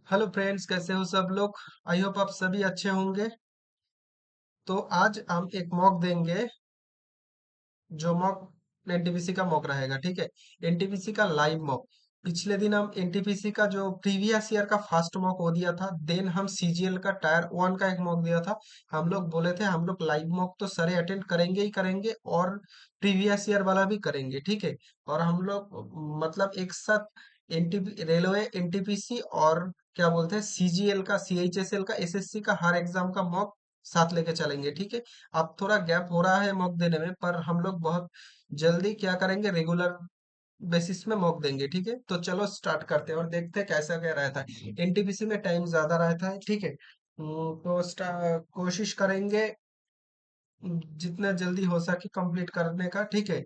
Hello friends, कैसे हो सब लोग। आई होप आप सभी अच्छे होंगे। तो आज हम एक मॉक देंगे, जो मॉक एनटीपीसी का मॉक रहेगा। ठीक है, एनटीपीसी का लाइव मॉक। पिछले दिन हम एनटीपीसी का जो प्रीवियस ईयर का फर्स्ट मॉक वो दिया था, देन हम सीजीएल का टायर वन का एक मॉक दिया था। हम लोग बोले थे हम लोग लाइव मॉक तो सारे अटेंड करेंगे ही करेंगे, और प्रीवियस ईयर वाला भी करेंगे। ठीक है, और हम लोग मतलब एक साथ एनटीपी रेलवे एनटीपीसी और क्या बोलते हैं सीजीएल का, सीएचएसएल का, एसएससी का हर एग्जाम का मॉक साथ लेके चलेंगे। ठीक है, अब थोड़ा गैप हो रहा है मॉक देने में, पर हम लोग बहुत जल्दी क्या करेंगे, रेगुलर बेसिस में मॉक देंगे। ठीक है, तो चलो स्टार्ट करते हैं और देखते हैं कैसा क्या रहता है। एनटीपीसी में टाइम ज्यादा रहता है। ठीक है, तो कोशिश करेंगे जितना जल्दी हो सके कंप्लीट करने का। ठीक है,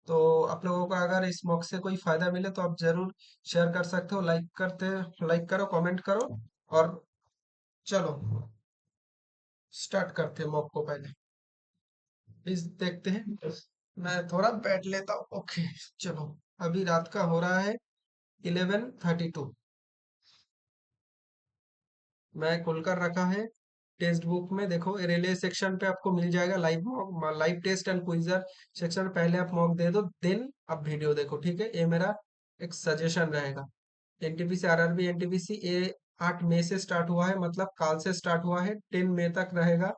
तो आप लोगों को अगर इस मॉक से कोई फायदा मिले तो आप जरूर शेयर कर सकते हो, लाइक करो, कमेंट करो। और चलो स्टार्ट करते हैं मॉक को। पहले प्लीज देखते हैं, मैं थोड़ा बैठ लेता हूँ। ओके, चलो। अभी रात का हो रहा है 11:32। मैं खोलकर रखा है टेक्स्ट बुक में। देखो, रेलवे सेक्शन पे आपको मिल जाएगा live mock, live test and quizzer section. पहले आप मॉक दे दो, देन आप वीडियो देखो। ठीक है, ये मेरा एक सजेशन रहेगा। एनटीपीसी आरआरबी एनटीपीसी ये 8 मई से स्टार्ट हुआ है, मतलब काल से स्टार्ट हुआ है, 10 मई तक रहेगा।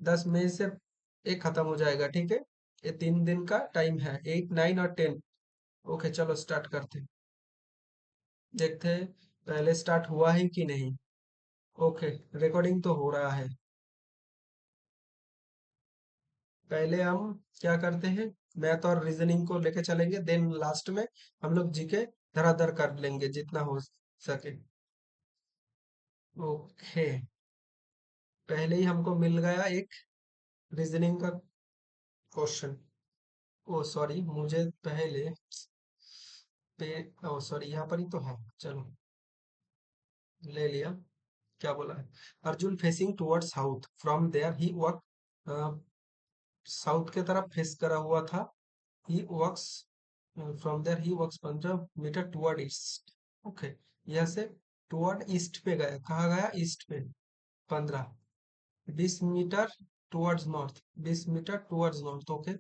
10 मई से ये खत्म हो जाएगा। ठीक है, ये 3 दिन का टाइम है, 8, 9 और 10। ओके, चलो स्टार्ट करते हैं। देखते हैं पहले स्टार्ट हुआ है कि नहीं। ओके, रिकॉर्डिंग तो हो रहा है। पहले हम क्या करते हैं, मैथ और रीजनिंग को लेके चलेंगे, देन लास्ट में हम लोग जीके धराधर कर लेंगे जितना हो सके। ओके, पहले ही हमको मिल गया एक रीजनिंग का क्वेश्चन। ओ सॉरी, मुझे पहले पे ओ सॉरी, यहाँ पर ही तो है। चलो, ले लिया। क्या बोला है, Arjun facing toward south, from there he walk. South के तरफ फेस करा हुआ था। He walks from there he walks 15 metre toward east. Okay, यहाँ से टुवर्ड ईस्ट पे गया, कहाँ गया, ईस्ट पे। 15, 20 metre towards north, 20 metre towards north. Okay,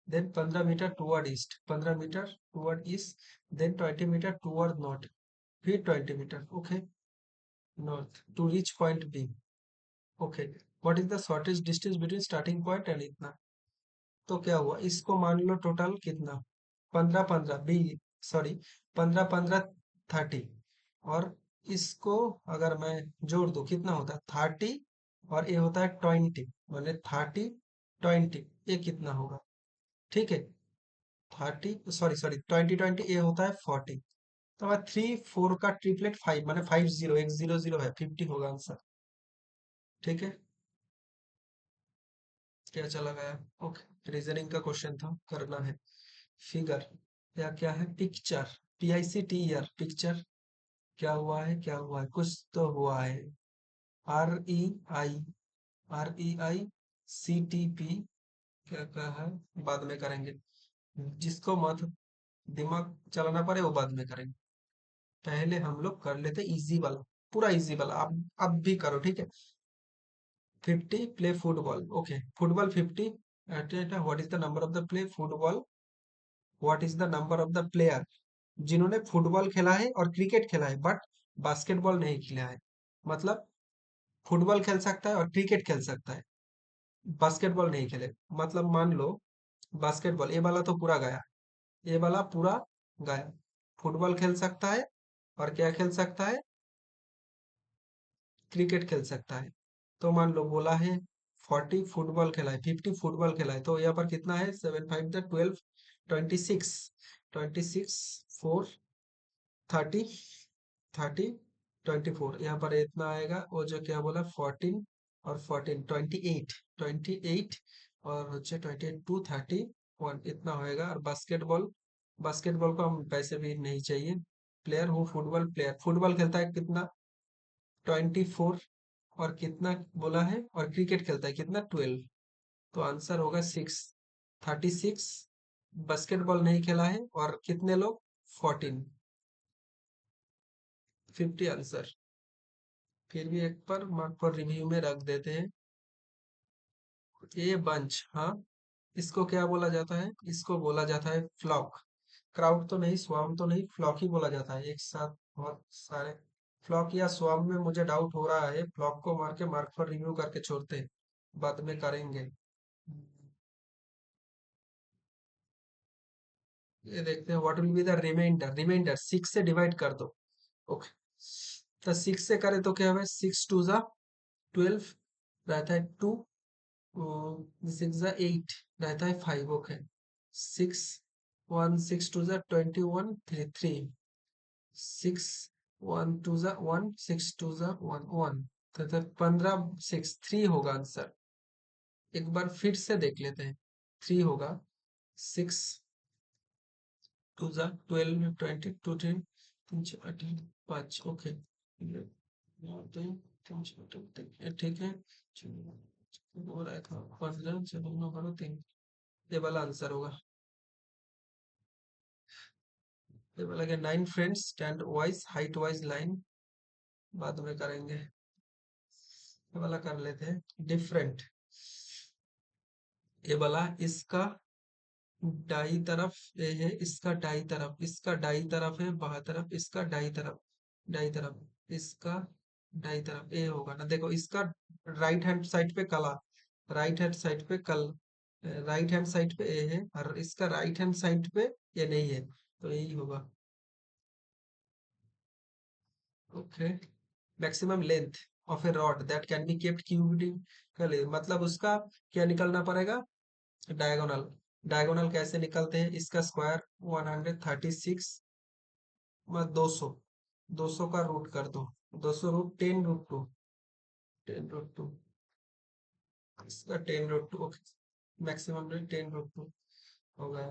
then 15 metre toward east, 15 metre toward east, then 20 metre toward north, फिर 20 metre. Okay, north to reach point B. Okay, what is the shortest distance between starting point and इतना। तो क्या हुआ, इसको मान लो total कितना, 15, 15 B, sorry, 15, 15, 30। और इसको अगर मैं जोड़ दूं कितना होता है, 30, और ये होता है 20, मैंने 30, 20, ये कितना होगा। ठीक है, 30, सॉरी सॉरी, 20, 20, ये होता है 40। तो मैं 3, 4 का ट्रिपलेट 5, मैंने 50, एक 0, 0 है, 50 होगा आंसर। ठीक है, क्या चला गया। ओके, रीजनिंग का क्वेश्चन था, करना है। फिगर या क्या है, पिक्चर, PICTER, पिक्चर। क्या हुआ है, क्या हुआ है, कुछ तो हुआ है। REI, REI CTP, क्या क्या है, बाद में करेंगे। जिसको मत दिमाग चलाना पड़े वो बाद में करेंगे। पहले हम लोग कर लेते इजी वाला, पूरा इजी वाला। अब भी करो, ठीक है। 50 play football. Okay, football 50 at what is the number of the play football, what is the number of the player जिन्होंने फुटबॉल खेला है और क्रिकेट खेला है, बट बास्केटबॉल नहीं खेला है। मतलब फुटबॉल खेल सकता है और क्रिकेट खेल सकता है, बास्केटबॉल नहीं खेले। मतलब मान लो बास्केटबॉल, ये वाला तो पूरा गया, ये वाला पूरा गया। फुटबॉल खेल सकता है और क्या खेल सकता है, क्रिकेट खेल सकता है। तो मान लो बोला है 40 फुटबॉल खेला है, 50 फुटबॉल खेला है, तो यहाँ पर कितना है, 7, 5, 12, 26, 26, 4, 30, 30, 24, यहाँ पर इतना आएगा। वो जो क्या बोला, 14 और 14, 28, 28, और হচ্ছে 28, 2, 31, इतना होएगा। और बास्केटबॉल, बास्केटबॉल को हम पैसे भी नहीं चाहिए। प्लेयर हूँ फुटबॉल प्लेयर, फुटबॉल खेलता है कितना, 24, और कितना बोला है, और क्रिकेट खेलता है कितना, 12। तो आंसर होगा 6, 36। बास्केटबॉल नहीं खेला है और कितने लोग, 14, 50 आंसर। फिर भी एक पर मार्क पर रिव्यू में रख देते हैं। ए बंच, हाँ, इसको क्या बोला जाता है? इसको बोला जाता है फ्लॉक। क्राउड तो नहीं, स्वार्म तो नहीं, फ्लॉक ही बोला जाता है। एक साथ बहुत सारे फ्लॉक या स्वार्म में मुझे डाउट हो रहा है। फ्लॉक को मार के मार्क पर रिव्यू करके छोड़ते हैं, बाद में करेंगे। ये देखते हैं what will be the reminder. Reminder 6 से डिवाइड कर दो। ओके, तो 6 से करें तो क्या होगा? 6 2 जा 12 रहता है 2, 6 जा 8 रहता है 5। ओके, 6 1 6 2 जा 21 3 6 1 2 जा 1 6 2 जा 1 1, तो 15 6 3 होगा आंसर। एक बार फिर से देख लेते हैं। 3 होगा। 6 2 जा 12 22 3 3 4 8 5। ओके, ठीक है। हो रहा था 15 7 9 12 3, ये वाला आंसर होगा। ये वाला क्या? 9 friends stand wise height wise line, बाद में करेंगे। ये वाला कर लेते हैं डिफरेंट। ये वाला इसका दाई तरफ ए है, इसका दाई तरफ, इसका दाई तरफ है, बाहर तरफ, इसका दाई तरफ, दाई तरफ, इसका दाई तरफ ए होगा ना। देखो इसका राइट हैंड साइड पे कला, राइट हैंड साइड पे कल, राइट हैंड साइड पे ए है, और इसका राइट हैंड साइड पे ए नहीं है, तो यही होगा। Okay, maximum length of a rod that can be kept cubically, मतलब उसका क्या निकलना पड़ेगा? डायगोनल। डायगोनल कैसे निकलते हैं? इसका स्क्वायर 136 में 200, 200 का रूट कर दो। 200 रूट 10 रूट 2, 10 रूट 2, इसका 10 root 2। Okay, maximum rate 10 root 2 हो गया।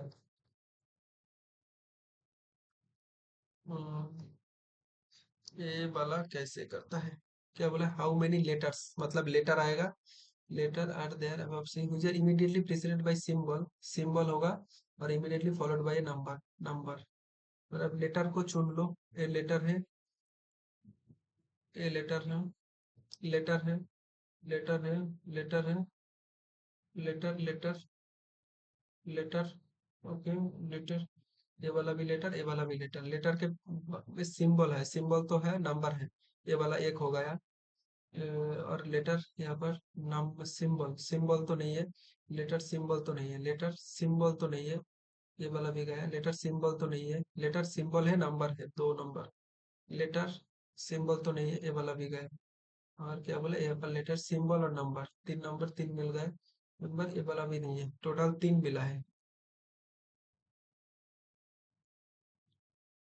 हम्म, ये वाला कैसे करता है? क्या बोला? हाउ मेनी लेटर्स, मतलब लेटर आएगा। Letter are there above C which are immediately preceded by symbol, symbol होगा, और immediately followed by number, number. मतलब लेटर को चुन लो। ए लेटर है, ए लेटर है, लेटर है, लेटर है, लेटर है, letter letter letter. Okay, letter, ये वाला भी लेटर, ये वाला भी लेटर। लेटर के सिंबल है, सिंबल तो है, नंबर है। ये वाला एक हो गया। और लेटर यहाँ पर नाम सिंबल, सिंबल तो नहीं है। लेटर सिंबल तो नहीं है, लेटर सिंबल तो नहीं है। ये वाला भी गया। लेटर सिंबल तो नहीं है, लेटर सिंबल है, नंबर है, 2 नंबर। लेटर सिंबल तो नहीं है, ये वाला भी गया। और क्या बोले? यहाँ पर लेटर सिंबल और नंबर, 3 नंबर 3 मिल गए। नंबर ये वाला भी नहीं है, टोटल 3 मिला है।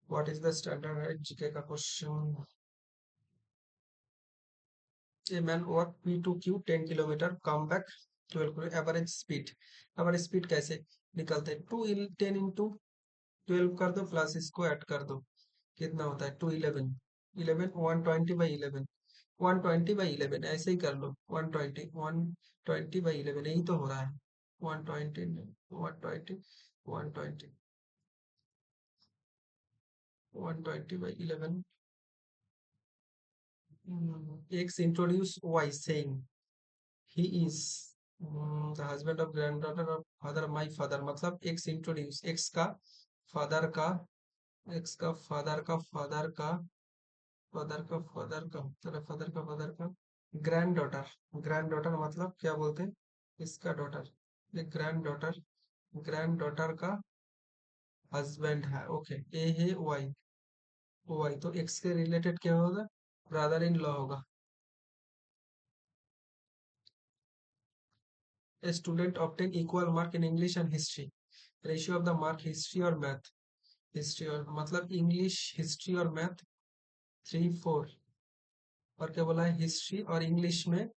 What is the standard GK का question? A man walk P to Q 10 kilometer, come back 12 kilometer, average speed. Average speed कैसे निकलते हैं? 10 कर दो, प्लस इसको ऐड कर दो, कितना होता है? 211, 11 120/11, 120/11 ऐसे ही कर लो। 120 यही तो हो रहा है। 120, 120, 120, 120/11। X introduce Y saying he is the husband of granddaughter of father my father, मतलब X introduce, X का फादर का, X का फादर का फादर का फादर का फादर का तेरा फादर का फादर का ग्रैंड डॉटर। ग्रैंड डॉटर मतलब क्या बोलते हैं? इसका डॉटर, ये ग्रैंड डॉटर, ग्रैंड डॉटर का हस्बैंड है। ओके, ए है वाई, वाई तो एक्स के रिलेटेड क्या होगा? ब्रदर इन लॉ होगा। A student obtain equal mark in English and history. Ratio of the mark history और मैथ, हिस्ट्री और मतलब इंग्लिश, हिस्ट्री और मैथ 3 4। और क्या बोला है? हिस्ट्री और इंग्लिश में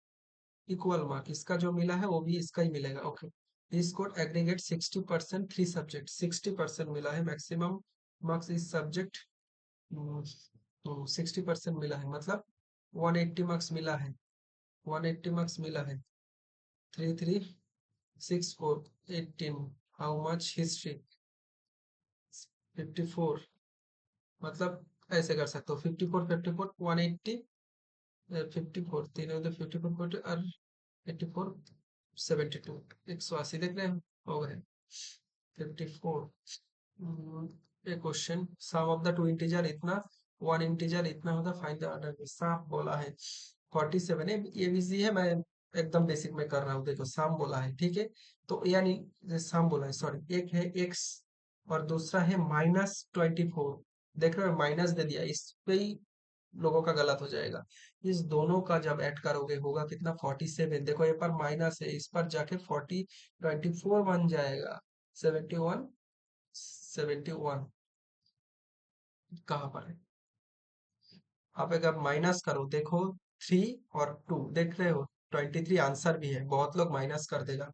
इक्वल मार्क, इसका जो मिला है वो भी इसका ही मिलेगा। ओके, ही स्कोर एग्रीगेट 60%, 3 सब्जेक्ट 60% मिला है। मैक्सिमम मार्क्स इस सब्जेक्ट 60% मिला है, मतलब 180 मार्क्स मिला है, 180 मार्क्स मिला है। 3 3 6 4 18, हाउ मच हिस्ट्री 54, मतलब ऐसे कर सकते हो 54 54 180 54 तीन होते 54 और 84 72 180 देख रहे हैं हो गए 54। एक question sum of the two integer इतना वन इंटीजर इतना होता फाइंड द ऑर्डर में साफ बोला है 47 है ये इजी है मैं एकदम बेसिक में कर रहा हूँ देखो सम बोला है ठीक है तो यानी सम बोला है सॉरी एक है एक्स और दूसरा है -24 देख रहे हो माइनस दे दिया इस पे ही लोगों का गलत हो जाएगा इस दोनों का जब ऐड करोगे होगा कितना 47 देखो ये पर माइनस है इस पर जाके 24 बन जाएगा 71 71 कहाँ पर है आप अगर माइनस करो देखो 3 और 2 देख रहे हो 23 आंसर भी है बहुत लोग माइनस कर देगा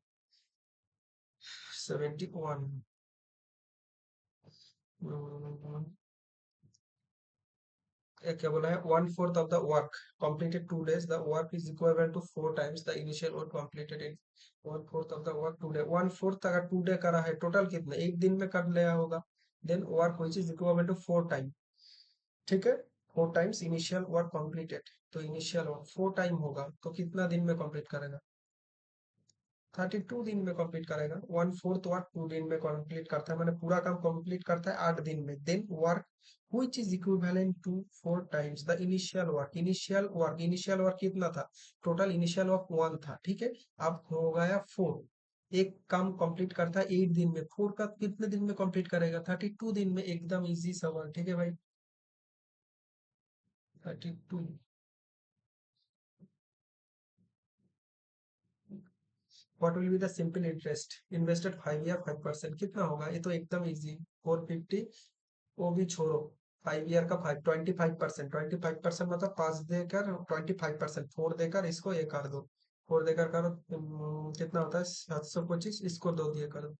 71 क्या बोला है 1/4 of the work completed 2 days the work is equivalent to 4 times the initial work completed in 1/4 of the work 2 day 1/4 अगर 2 डे करा है टोटल कितना एक दिन में कर लिया होगा then work which is equivalent to 4 time ठीक है 4 टाइम्स इनिशियल वर्क कंप्लीटेड तो इनिशियल वर्क 4 टाइम होगा तो कितना दिन में कंप्लीट करेगा 32 दिन में कंप्लीट करेगा 1/4 वर्क 2 दिन में कंप्लीट करता है मैंने पूरा काम कंप्लीट करता है 8 दिन में then work which is equivalent to 4 times the initial work कितना था टोटल इनिशियल वर्क 1 था ठीक है अब हो गया 4 एक काम कंप्लीट करता है 8 दिन में 4 का कितने दिन में कंप्लीट करेगा 32 दिन में एकदम इजी सवाल ठीक है भाई 32 what will be the simple interest invested 5 year 5% कितना होगा ये तो एकदम इजी 450 वो भी छोड़ो 5 ईयर का 25% 25% मतलब 5 देकर 25% 4 देकर इसको ये कर दो 4 देकर करो कितना होता है 725 इसको 2 दिए करो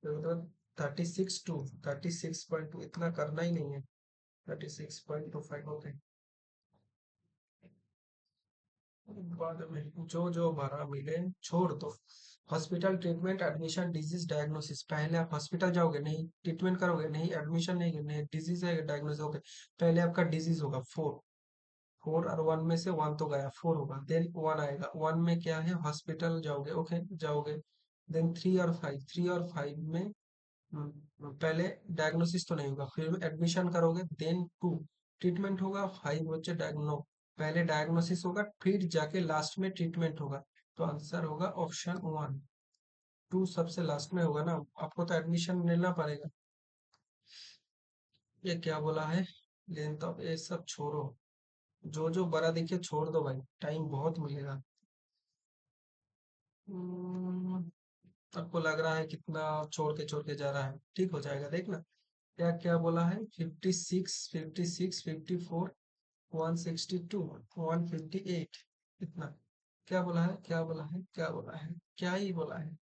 तो मतलब 36.2 इतना करना ही नहीं है 36.25 ओके बाद में जो जो भरा मिले छोड़ दो hospital treatment admission disease diagnosis पहले आप हॉस्पिटल जाओगे नहीं ट्रीटमेंट करोगे नहीं एडमिशन नहीं नहीं डिजीज है डायग्नोसिस होगे पहले आपका डिजीज होगा 4 और 1 में से 1 तो गया 4 होगा देन 1 आएगा 1 में क्या है हॉस्पिटल जाओगे ओके जाओगे देन 3 और 5 में पहले डायग्नोसिस तो नहीं होगा फिर एडमिशन करोगे देन 2 ट्रीटमेंट होगा 5 बच्चे डायग्नो पहले डायग्नोसिस होगा फिर जाके लास्ट में ट्रीटमेंट होगा तो आंसर होगा ऑप्शन 1 2 सबसे लास्ट में होगा ना आपको तो एडमिशन लेना पड़ेगा ये क्या बोला है लेंथ ऑफ ये सब छोड़ो जो जो बड़ा दिखे छोड़ दो भाई टाइम बहुत मिलेगा हम्म, आपको लग रहा है कितना छोड़ के जा रहा है ठीक हो जाएगा देखना क्या क्या बोला है 56 56 54 162 158 इतना क्या बोला है क्या बोला है क्या बोला है क्या ही बोला है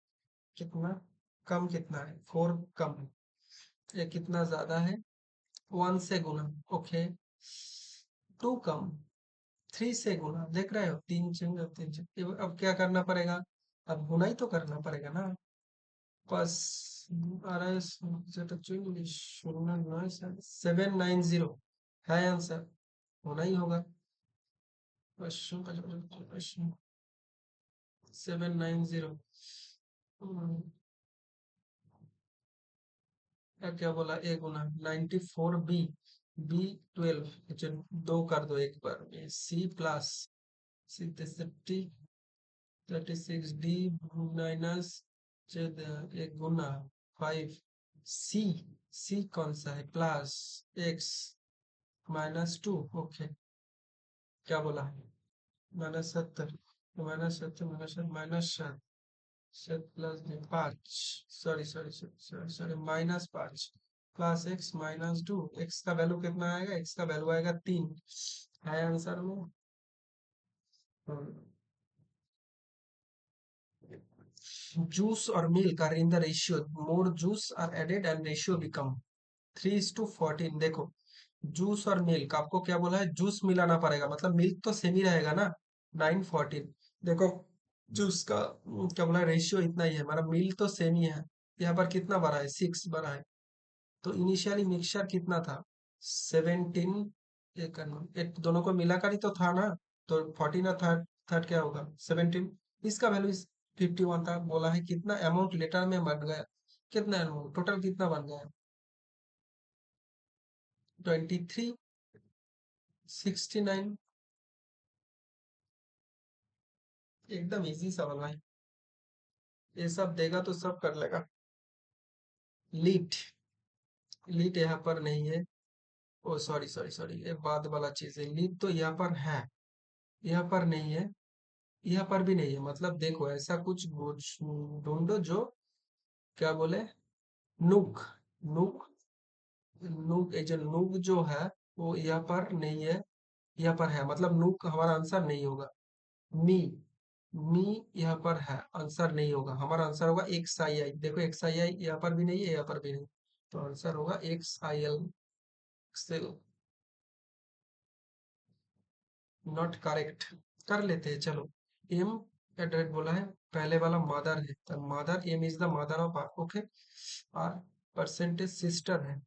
कितना कम कितना है 4 कम ये कितना ज्यादा है 1 से गुना ओके 2 कम 3 से गुना देख रहे हो 3 अब क्या करना पड़ेगा अब गुना ही तो करना पड़ेगा ना बस आ रहा है 790 है आंसर होना ही होगा क्वेश्चन का जो क्वेश्चन 790 क्या क्या बोला ए गुना 94 बी बी 12 अच्छा 2 कर दो एक बार में सी प्लस सी 36 डी माइनस एक गुना 5 सी सी कौन सा है प्लस एक्स -2 ओके क्या बोला है -70 -7 7 plus 5 sorry -5 plus x -2 x का वैल्यू कितना आएगा एक्स का वैल्यू आएगा 3 है आंसर में जूस और milk are in the ratio more juice are added and ratio become 3:14 देखो जूस और मिल्क आपको क्या बोला है जूस मिलाना पड़ेगा मतलब मिल्क तो सेम ही रहेगा ना 9:14 देखो जूस का क्या बोला रेशियो इतना ही है हमारा मिल्क तो सेम ही है यहाँ पर कितना बड़ा है 6 बड़ा है तो इनिशियली मिक्सचर कितना था 17 एक दोनों को मिलाकर ही तो था ना तो 14 और थर्ड थर्ड क्या होगा 17। इसका वैल्यू इस 51 था। बोला है कितना अमाउंट लेटर में बन गया, कितना अमाउंट टोटल कितना बन गया 23 69। एकदम इजी सवाल भाई, ये सब देगा तो सब कर लेगा। लीट, लीट यहाँ पर नहीं है। ओ सॉरी सॉरी सॉरी, ये बाद वाला चीज है। लीट तो यहाँ पर है, यहाँ पर नहीं है, यहाँ पर भी नहीं है। मतलब देखो ऐसा कुछ ढूंढो जो क्या बोले नुक, नुक, नुक ये जो नुक जो है वो यहाँ पर नहीं है, यहाँ पर है। मतलब नुक हमारा आंसर नहीं होगा। मी, मी यहाँ पर है, आंसर नहीं होगा। हमारा आंसर होगा एक्स आई आई। देखो एक्स आई आई यहाँ पर भी नहीं है, यहाँ पर भी नहीं, तो आंसर होगा x I L. Not correct. कर लेते हैं चलो। एम एड्रेस बोला है, पहले वाला मदर है, तो mother, M is the mother of R. Okay, R percentage sister है,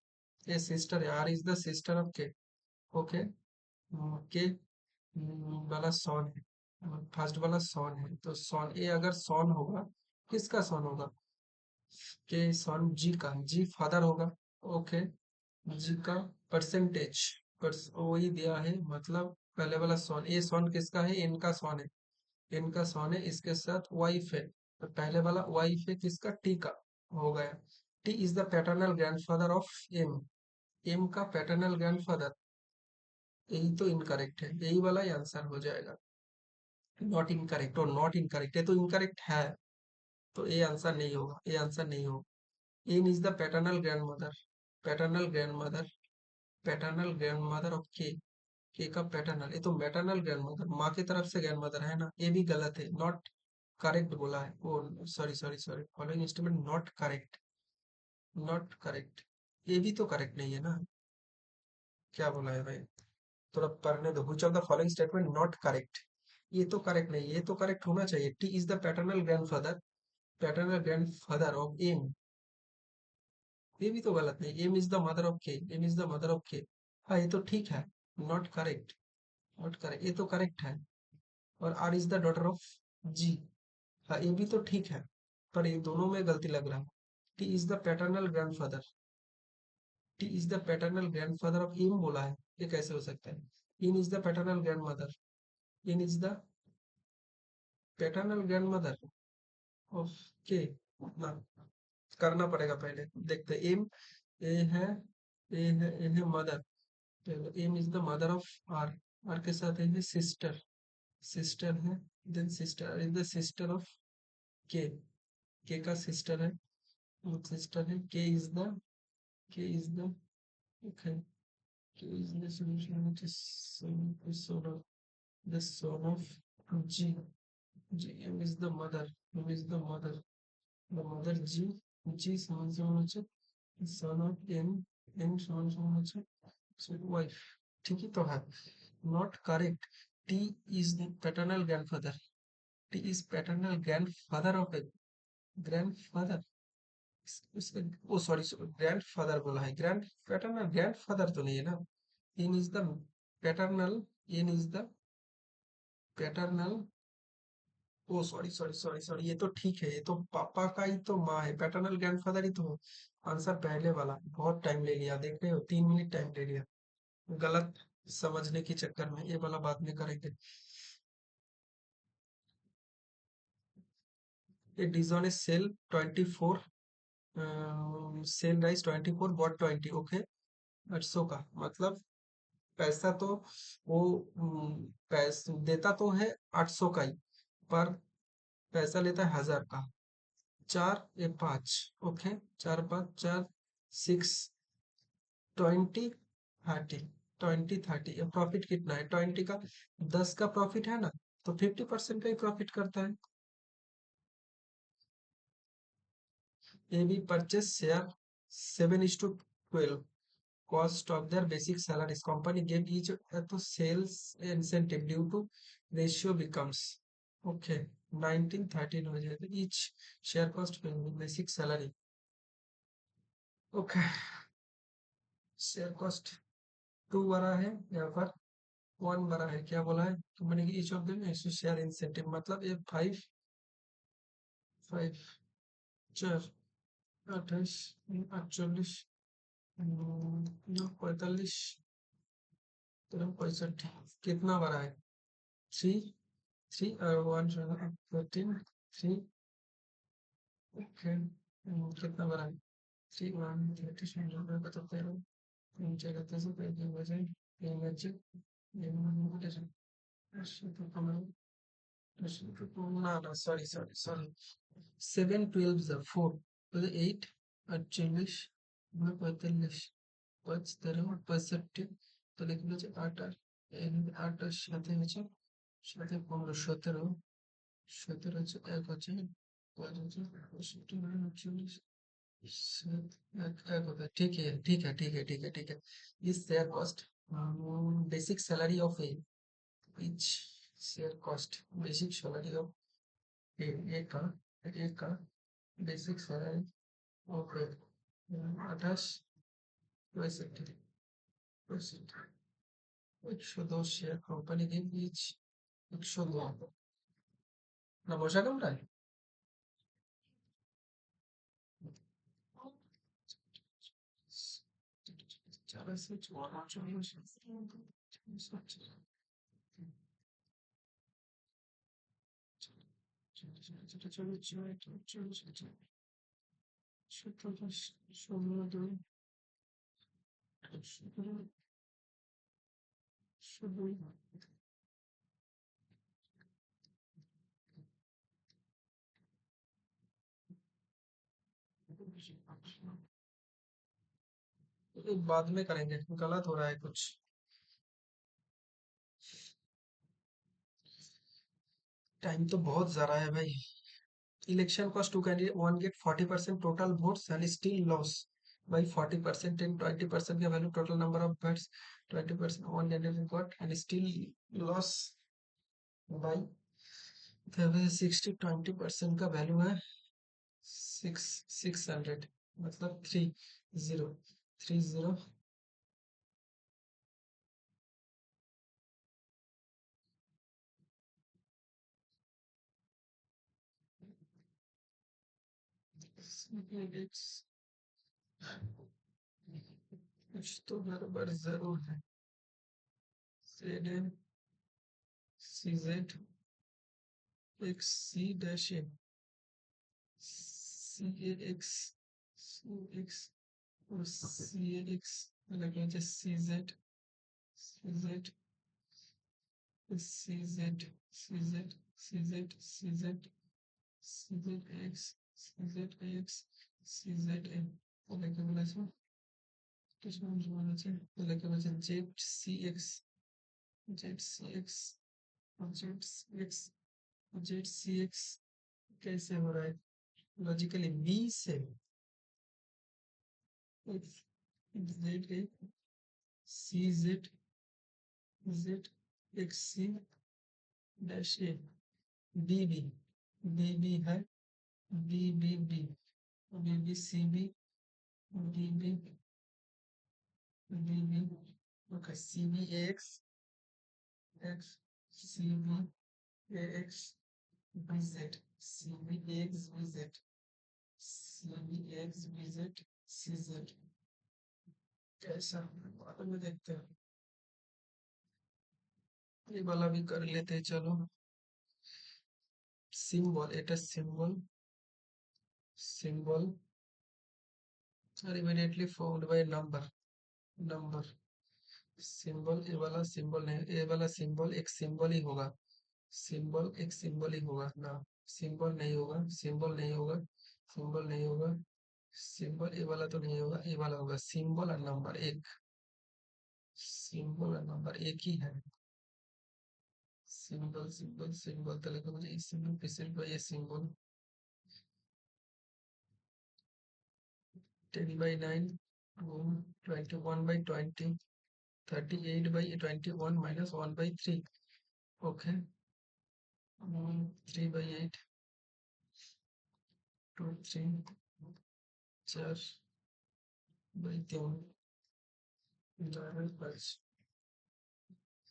ये सिस्टर है। R is the sister of K. Okay, K वाला सॉन है, फर्स्ट वाला सॉन है, तो सॉन ए अगर सॉन होगा, किसका सॉन होगा के सॉन जी का, जी फादर होगा। ओके, जी का परसेंटेज वही दिया है। मतलब पहले वाला सॉन, ए सॉन किसका है, इनका सॉन है, इनका सॉन है, इसके साथ वाइफ है, तो पहले वाला वाइफ है किसका, टी का, हो गया। T is the paternal grandfather of M, M का पैटर्नल ग्रैंडफादर। यही तो इनकरेक्ट है, यही वाला ही आंसर हो जाएगा। नॉट इनकरेक्ट और नॉट इनकरेक्ट, ये तो इनकरेक्ट है, तो ये आंसर नहीं होगा, ये आंसर नहीं होगा। N is the paternal grandmother, paternal grandmother, paternal grandmother of K का पैटर्नल, ये तो मैटरनल ग्रैंडमदर, माँ की तरफ से ग्रैंडमदर है ना, ये भी गलत है। नॉट करेक्ट बोला है, oh sorry sorry sorry, following statement not correct, not correct, ये भी तो करेक्ट नहीं है ना। क्या बोला है भाई, थोड़ा पढ़ने दो। Which of the following statement not correct, ये तो करेक्ट नहीं है, ये तो करेक्ट होना चाहिए। T is the paternal grandfather, paternal grandfather of M, ये भी तो गलत नहीं। M is the mother of K, M is the mother of K, हाँ ये तो ठीक है। नॉट करेक्ट, नॉट करेक्ट, ये तो करेक्ट है। और R is the daughter of G, हाँ ये भी तो ठीक है, पर ये दोनों में गलती लग रहा है। T is the paternal grandfather, T is the paternal grandfather of M बोला है, ये कैसे हो सकता है। N is the paternal grandmother, N is the paternal grandmother of K ना, करना पड़ेगा पहले। देखते एम, ए है, ए है mother, M is the mother of R, R के साथ है सिस्टर, सिस्टर है, then sister is the sister of K का सिस्टर है, सिस्टर है। K is the, K is the, okay, K is the solution which is son of the son of g, g m is the mother, m is the mother g, g সমান সমান হচ্ছে son of m, m সমান সমান হচ্ছে wife। ঠিকই তো है, not correct। t is the paternal grandfather, t is paternal grandfather of a grandfather, उसका ओ सॉरी ग्रैंडफादर बोला है, ग्रैंड पैटर्नल ग्रैंडफादर तो नहीं है ना। N is the paternal, N is the paternal, oh sorry sorry sorry sorry, ये तो ठीक है, ये तो पापा का ही तो माँ है, पैटर्नल ग्रैंडफादर ही तो है। आंसर पहले वाला, बहुत टाइम ले लिया, देख रहे हो 3 मिनट टाइम ले लिया, गलत समझने के चक्कर में। ये वाला बाद में करेंगे। ये डिजोन sell 24, sell rice 24 bought 20। Okay, 800 का मतलब पैसा तो वो पैसा देता तो है 800 का ही, पर पैसा लेता है 1000 का। 4 या 5, ओके, 4 5 4 6 20 30, 20 30, ये प्रॉफिट कितना है 20 का, 10 का प्रॉफिट है ना, तो 50% का ही प्रॉफिट करता है। A B purchase share 7:12, cost of their basic salaries, company gave each to sales incentive due to ratio becomes, okay, 1913 हो जाएगा। each share cost basic salary, okay, share cost 2 बड़ा है यहाँ पर, वन बड़ा है, क्या बोला है कंपनी की each of them is to share incentive, मतलब ये फाइव फाइव चार 28 48 45 65 कितना बड़ा है? थ्री थ्री और वन 14 थ्री कितना बड़ा है? थ्री वन 37 नीचे करते से वजह एनर्जी ना ना सॉरी सॉरी सॉरी 7 12 जा 4 तो 8 48 45 5 13 65 তো লিখে হচ্ছে 8 আর 8 এর সাথে হচ্ছে 15 17 17 হচ্ছে 1 হচ্ছে 5 হচ্ছে 65 49 एक होता है। ठीक है ठीक है ठीक है ठीक है ठीक है। इस share cost basic salary of each share cost basic salary of a का बेसिक सैलरी ऑफ 28 पैंसठ 102 शेयर कंपनी के बीच 102 ना बोझा कम रहा है। चार से चौदह चौबीस बाद में करेंगे, गलत हो रहा है कुछ। टाइम तो बहुत ज्यादा है भाई। Election cost two candidate one get 40% total votes and still lost by 40% and 20% का value total number of votes 20% one candidate got and still lost by 60 20% का value है 600 मतलब 30 कुछ तो गड़बड़ जरूर है। ZN CZ XC dash A CAX CX और CAX लगे जो CZ CZ CZ CZ CZ CZ CZX CZX CZN लगे बोला છે किसमें बोला છે लगे बोला છે ZCX ZCX ZCX ZCX कैसे हो रहा है लॉजिकली बी से Z C Z Z X C dash A B B B B है B B B B B C B B B B B okay C B X X C B A X B Z C B X B Z C B X B Z C Z कैसा बाद में देखते हैं ये वाला भी कर लेते हैं चलो symbol এটা symbol are immediately followed by number symbol A वाला सिंबल नहीं ए वाला सिंबल एक सिंबल ही होगा सिंबल एक सिंबल ही होगा ना सिंबल नहीं होगा सिंबल नहीं होगा सिंबल नहीं होगा सिंबल ए वाला तो नहीं होगा ए वाला होगा सिंबल और नंबर एक सिंबल और नंबर एक ही है सिंबल सिंबल सिंबल तो लिखो मुझे इस सिंबल पे सिर्फ ये सिंबल 10/9 21/20 38/21 minus 1/3 okay 3/8 2 3 4/3 5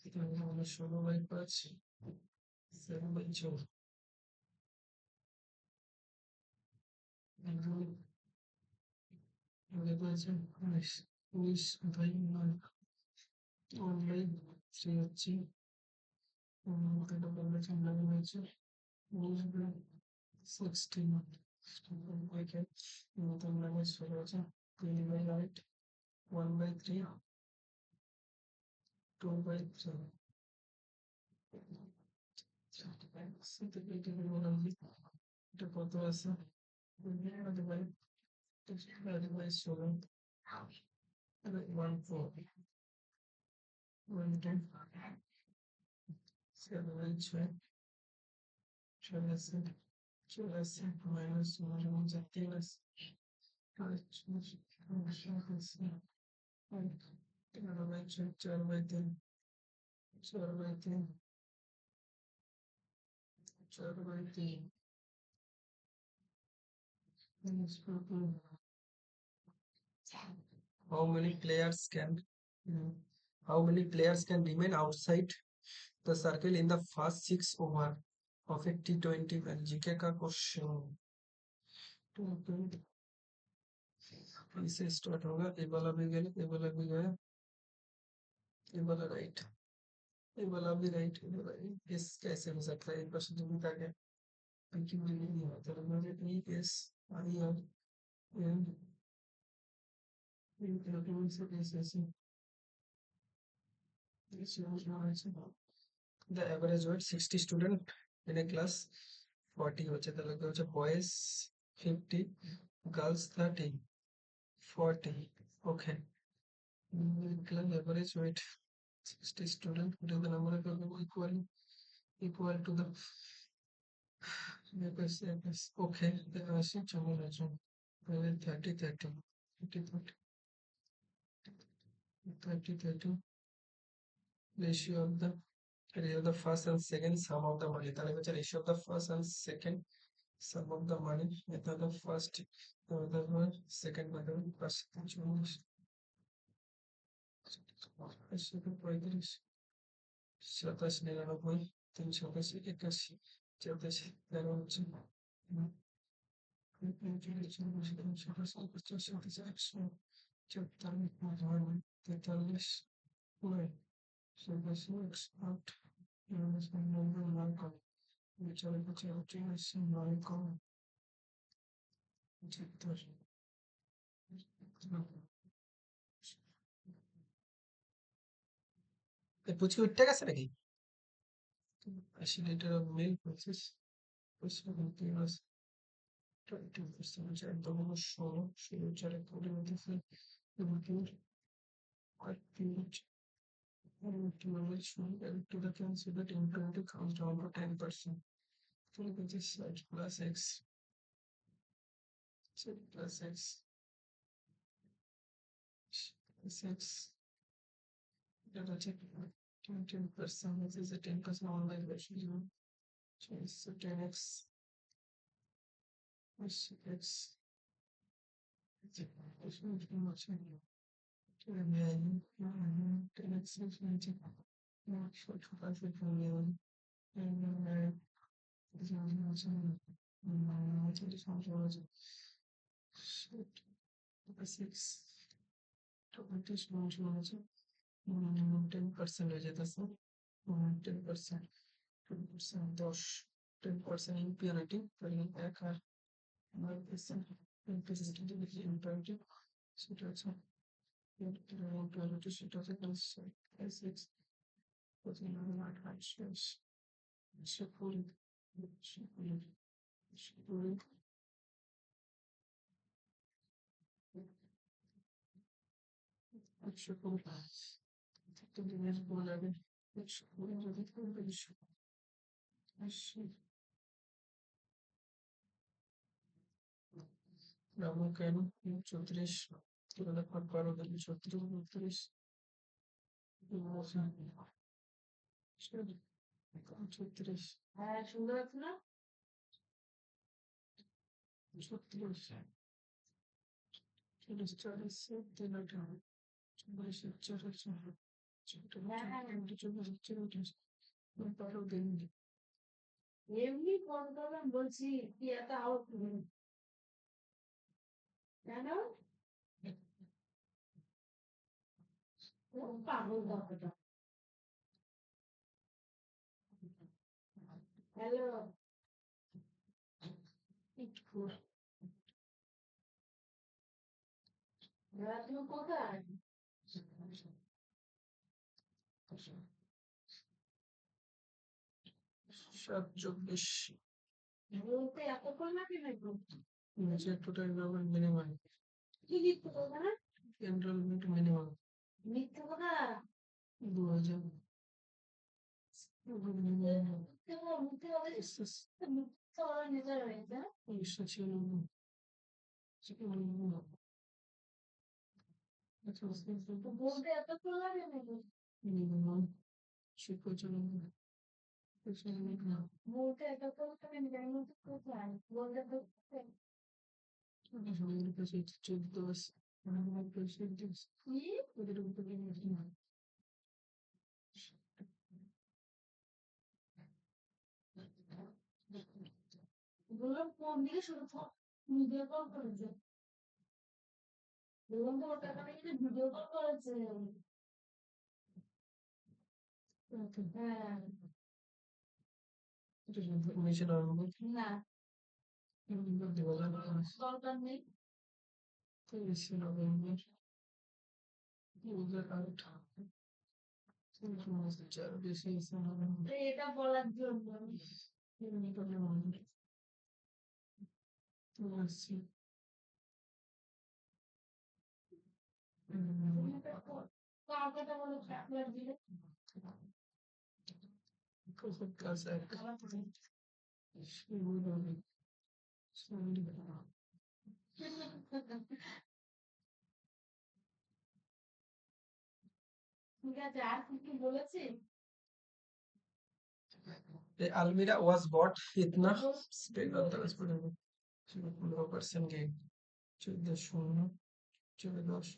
তাহলে 16/5 7/4 আগে পেয়েছে 19/9 1/3 হচ্ছে এটা বললে 11 হয়েছে 16 okay নতুন language শুরু হয়েছে 3/8 1/3 2/3 এটা কত আছে 16 1/4 7/6 চলে আসছে মাইনাস মাঝে মাঝে 3 আছে 4/3 4/3 4/3 how many players can how many players can remain outside the circle in the first 6 over of a T20 match GK का क्वेश्चन इससे स्टार्ट होगा ये वाला भी गया ये वाला भी गया ये वाला राइट ये वाला भी राइट इस कैसे हो सकता है एक क्वेश्चन भी था क्या क्योंकि मुझे नहीं आता था मुझे E S I R N से ऐसे the average weight 60 student in a class 40 হচ্ছে তাহলে কি হচ্ছে boys 50 girls 30 40 okay class average weight 60 student put the number of people equal to the okay then আসি চলে আসুন তাহলে 30 30 30 30 30 ratio of the first and second sum of the money তাহলে হচ্ছে ratio of the first and second sum of the money এটা হলো first second মানে first 40 35 27 99 380 81 84 তেরো হচ্ছে 43 8 বিচারে কিছু নয় কম 75 পুচকি উঠতে গেছে নাকি 80 লিটার of milk versus 20% একদম হলো 16 চারে 20 মধ্যে to the considered in 20 comes down to 10%. So which is z plus x plus x plus x that is 10%. This is a 10% online version. So it's 10x plus x. It's a 10x is 20. So 2.5 and six 10% হয়ে যেতেছে 10% 10% 10% impurity এক আর 9% impurity সেটা হচ্ছে impurity সেটা হচ্ছে six Shukuri. Ramu কেন 34 12 36 32 36 হ্যাঁ সুন্দর আছে না 36 40 40 3 40 40 এমনি ফোন করলাম বলছি কি এত আউট কেন পাগল কথাটা হ্যালো তুমি কোথায় সাতচল্লিশ বলতে এতক্ষণ লাগে নাকি নিচে একটু এনরোলমেন্ট মিনিমাম কি লিখতে পারবে না এনরোলমেন্ট মিনিমাম মিথ্যে কথা 2000 মিথ্যে কথা মিথ্যে কথা মিথ্যে কথা নিজের হয়েছে 1996 তো বলতে এতক্ষণ লাগে নাকি মিনিমাম বলতে এতক্ষণ লাগে নাকি আমি বলতে কোথায় বলতে তো কি বললাম ফোন দিয়ে শুধু ভিডিও কল করেছে বললাম তো ওর টাকা নাকি ভিডিও কল করেছে হ্যাঁ না দরকার নেই তো এটা বলার জন্য তুমি তো কাউকে বলে ট্রাভেলার দিলে আমার তো নেই। ঠিক আছে আর কি কি বলেছি Almira was bought इतना स्पेल होता है इसमें 15% गेन 14 14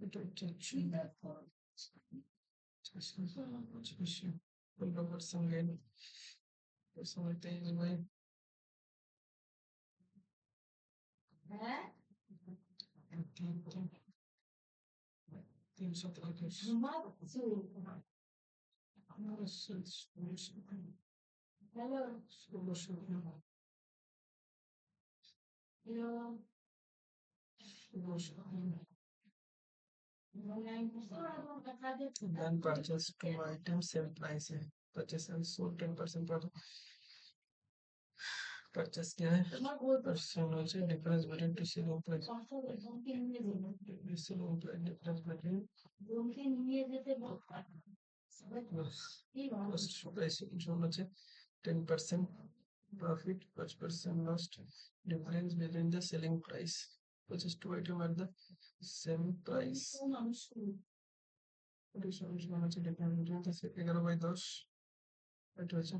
এটা হচ্ছে 15% गेन সময় 23 ভাই হ্যাঁ 323 ঘুমাচ্ছি hello hello Then purchase two items same price है purchase and sold 10% पर purchase क्या है percent also difference between to selling price selling price difference between cost price সমান হচ্ছে 10% profit 5% lost difference between the selling price purchase two item at the same price সমান হচ্ছে difference between the 11/10 এটা হচ্ছে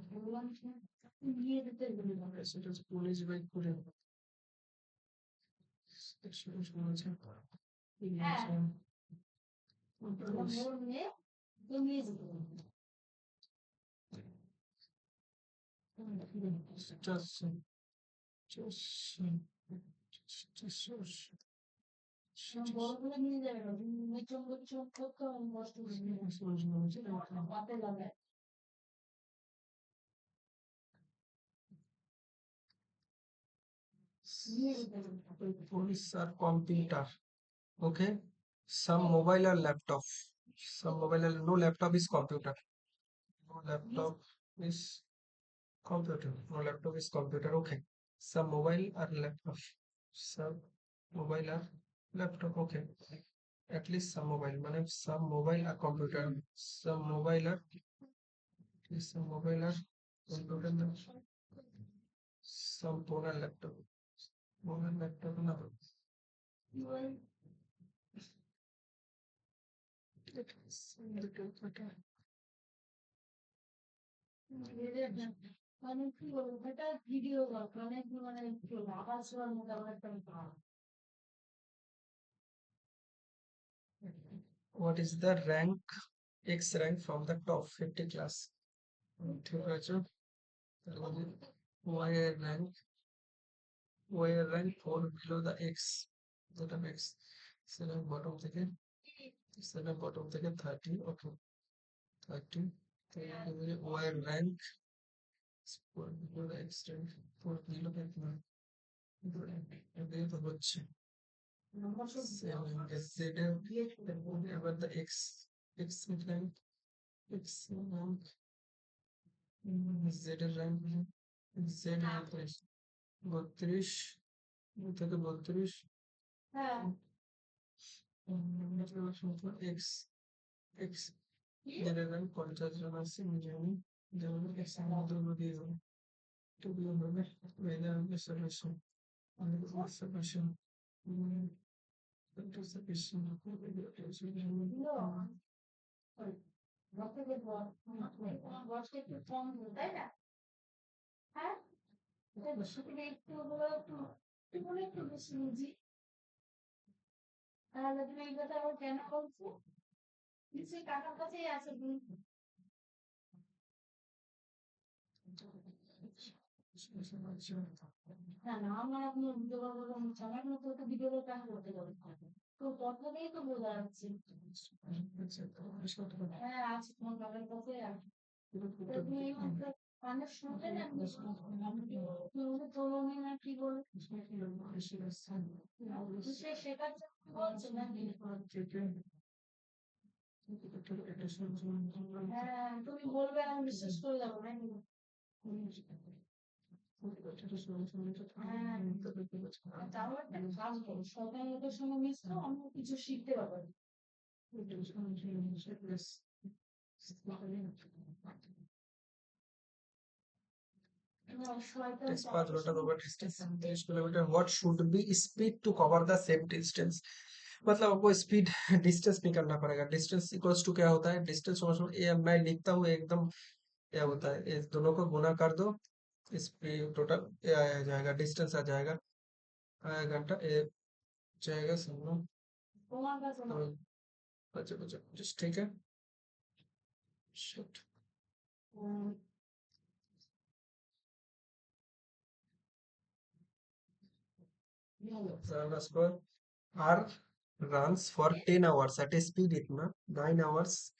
সেটা হচ্ছে 19/20 সমান হচ্ছে বড়গুলো নিয়ে যাবে না চমক চমক করতে আমি কষ্ট পাতে লাগায় phones are computer okay some mobile or laptop some mobile or no laptop is computer no laptop is computer no laptop is computer okay some mobile or laptop some mobile or laptop okay at least some mobile মানে some mobile or computer some mobile or computer না some phone or laptop phone or laptop না মানে কি বলবো এটা video মানে মানে কি আবার শোনার মতো আমার একটা what is the rank X rank from the top 50 class. ঠিক আছে, তাহলে Y rank, fall below the X, যেটা X 7 bottom থেকে 30, okay 30, তাহলে Y rank fall below the X rank, fall below the এটাই তো হচ্ছে Z এর এবার the X rank, X rank, Z এর rank, Z এর 32 থেকে 32, X X Z এর rank 50 জন আছে, জানি যেমন X এর মধ্যে দিয়ে দেবো, এটুকু হবে মেলে আমাকে সলিউশন, আমাদের সলিউশন সলিউশন বয়সটা একটু কম তাই না? হ্যাঁ, একটু বেশি বুঝি। তাহলে তুমি এই কথা আবার কেন বলছো? নিশ্চয়ই কাকার কাছেই আছে তুমি। না না, আমার আপনি ভিডিও কল করে আমার মতো তো ভিডিও কল কাজ করতে পারবে। তো কথা দিয়েই তো বোঝা যাচ্ছে। হ্যাঁ, আছে তোমার কাকার কাছে আছে। তুমি এই মাত্র কানে শুনলে না, তোলনি না কি বলে সে শেখাচ্ছে বলছে না। হ্যাঁ, তুমি বলবে আমি বিশ্বাস করে যাবো নাকি? হ্যাঁ, তাও একটা কাজ করো, সবাই ওদের সঙ্গে মিশো, অন্য কিছু শিখতে পারবে। Text path rotor over distance 30 kilometre. What should be speed to cover the same distance? मतलब आपको स्पीड डिस्टेंस भी करना पड़ेगा. डिस्टेंस इक्वल्स टू क्या होता है? डिस्टेंस ये मैं लिखता हूँ एकदम, क्या होता है, इस दोनों को गुना कर दो, स्पीड टोटल ये आ जाएगा, डिस्टेंस आ जाएगा, आया घंटा ये जाएगा सब लोग. बच्चे बच्चे जस्ट ठीक है. Shit. Square R runs for 10 hours at a speed इतना 9 hours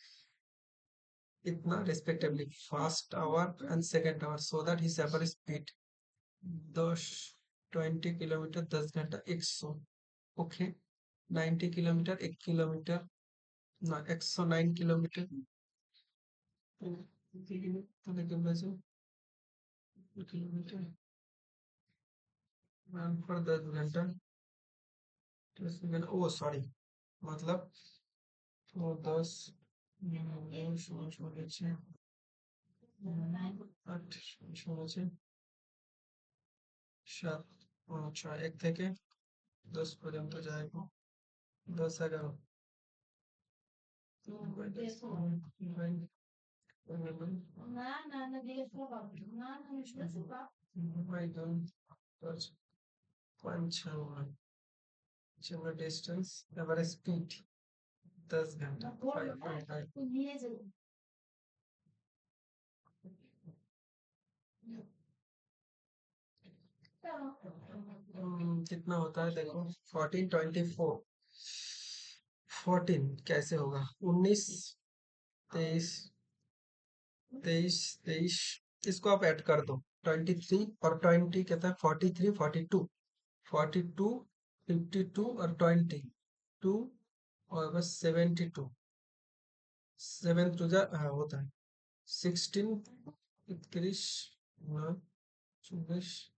इतना respectively, first hour and second hour, so that his average speed 20 kilometre 10 घंटा 100, ओके 90 किलोमीटर 1 किलोमीटर ना 109 किलोमीटर किलोमीटर पर 10 घंटा, ओ सॉरी, मतलब वो 10 শুনেছে 8 শুনেছে 7 6 1 থেকে 10 পর্যন্ত যাইব, 10 11 না না না, জিজ্ঞেস করে পাবো না, না আমি শুনেছি বা डिस्टेंस एवरेज स्पीड 10 घंटा নিয়ে যাবো। कितना होता है देखो 1424, 14 कैसे होगा, 19 23 23 23, इसको आप ऐड कर दो, 23 और 20 कहता है 43 42 42 52 और 22 और बस 72, 7 टू जा होता है 16 31 9 24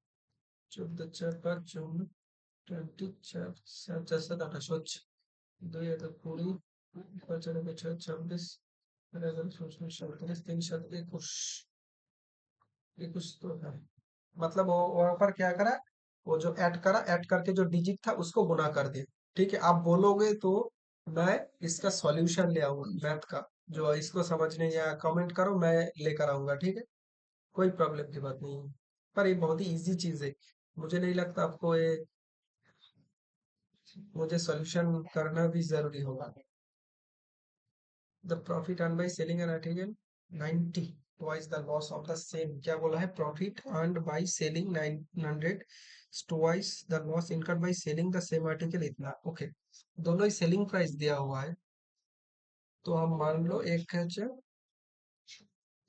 14 4 5 54 20 4 7 4 7 28 হচ্ছে 2 এটা 20 5 আর 6 26 আর 11 16 37 3 7 21 21 तो है, मतलब वो वहां पर क्या करा, वो जो ऐड करा, ऐड करके जो डिजिट था उसको गुना कर दिया. ठीक है, आप बोलोगे तो मैं इसका सॉल्यूशन ले आऊंगा मैथ का, जो इसको समझने या कमेंट करो मैं लेकर आऊंगा, ठीक है, कोई प्रॉब्लम की बात नहीं है. पर ये बहुत ही इजी चीज है, मुझे नहीं लगता आपको ये मुझे सॉल्यूशन करना भी जरूरी होगा. The profit earn by selling an article 90 twice the loss of the same. क्या बोला है? Profit earn by selling 900 twice the loss incurred by selling the same article इतना। ओके, दोनों ही सेलिंग प्राइस दिया हुआ है, तो हम मान लो एक है जो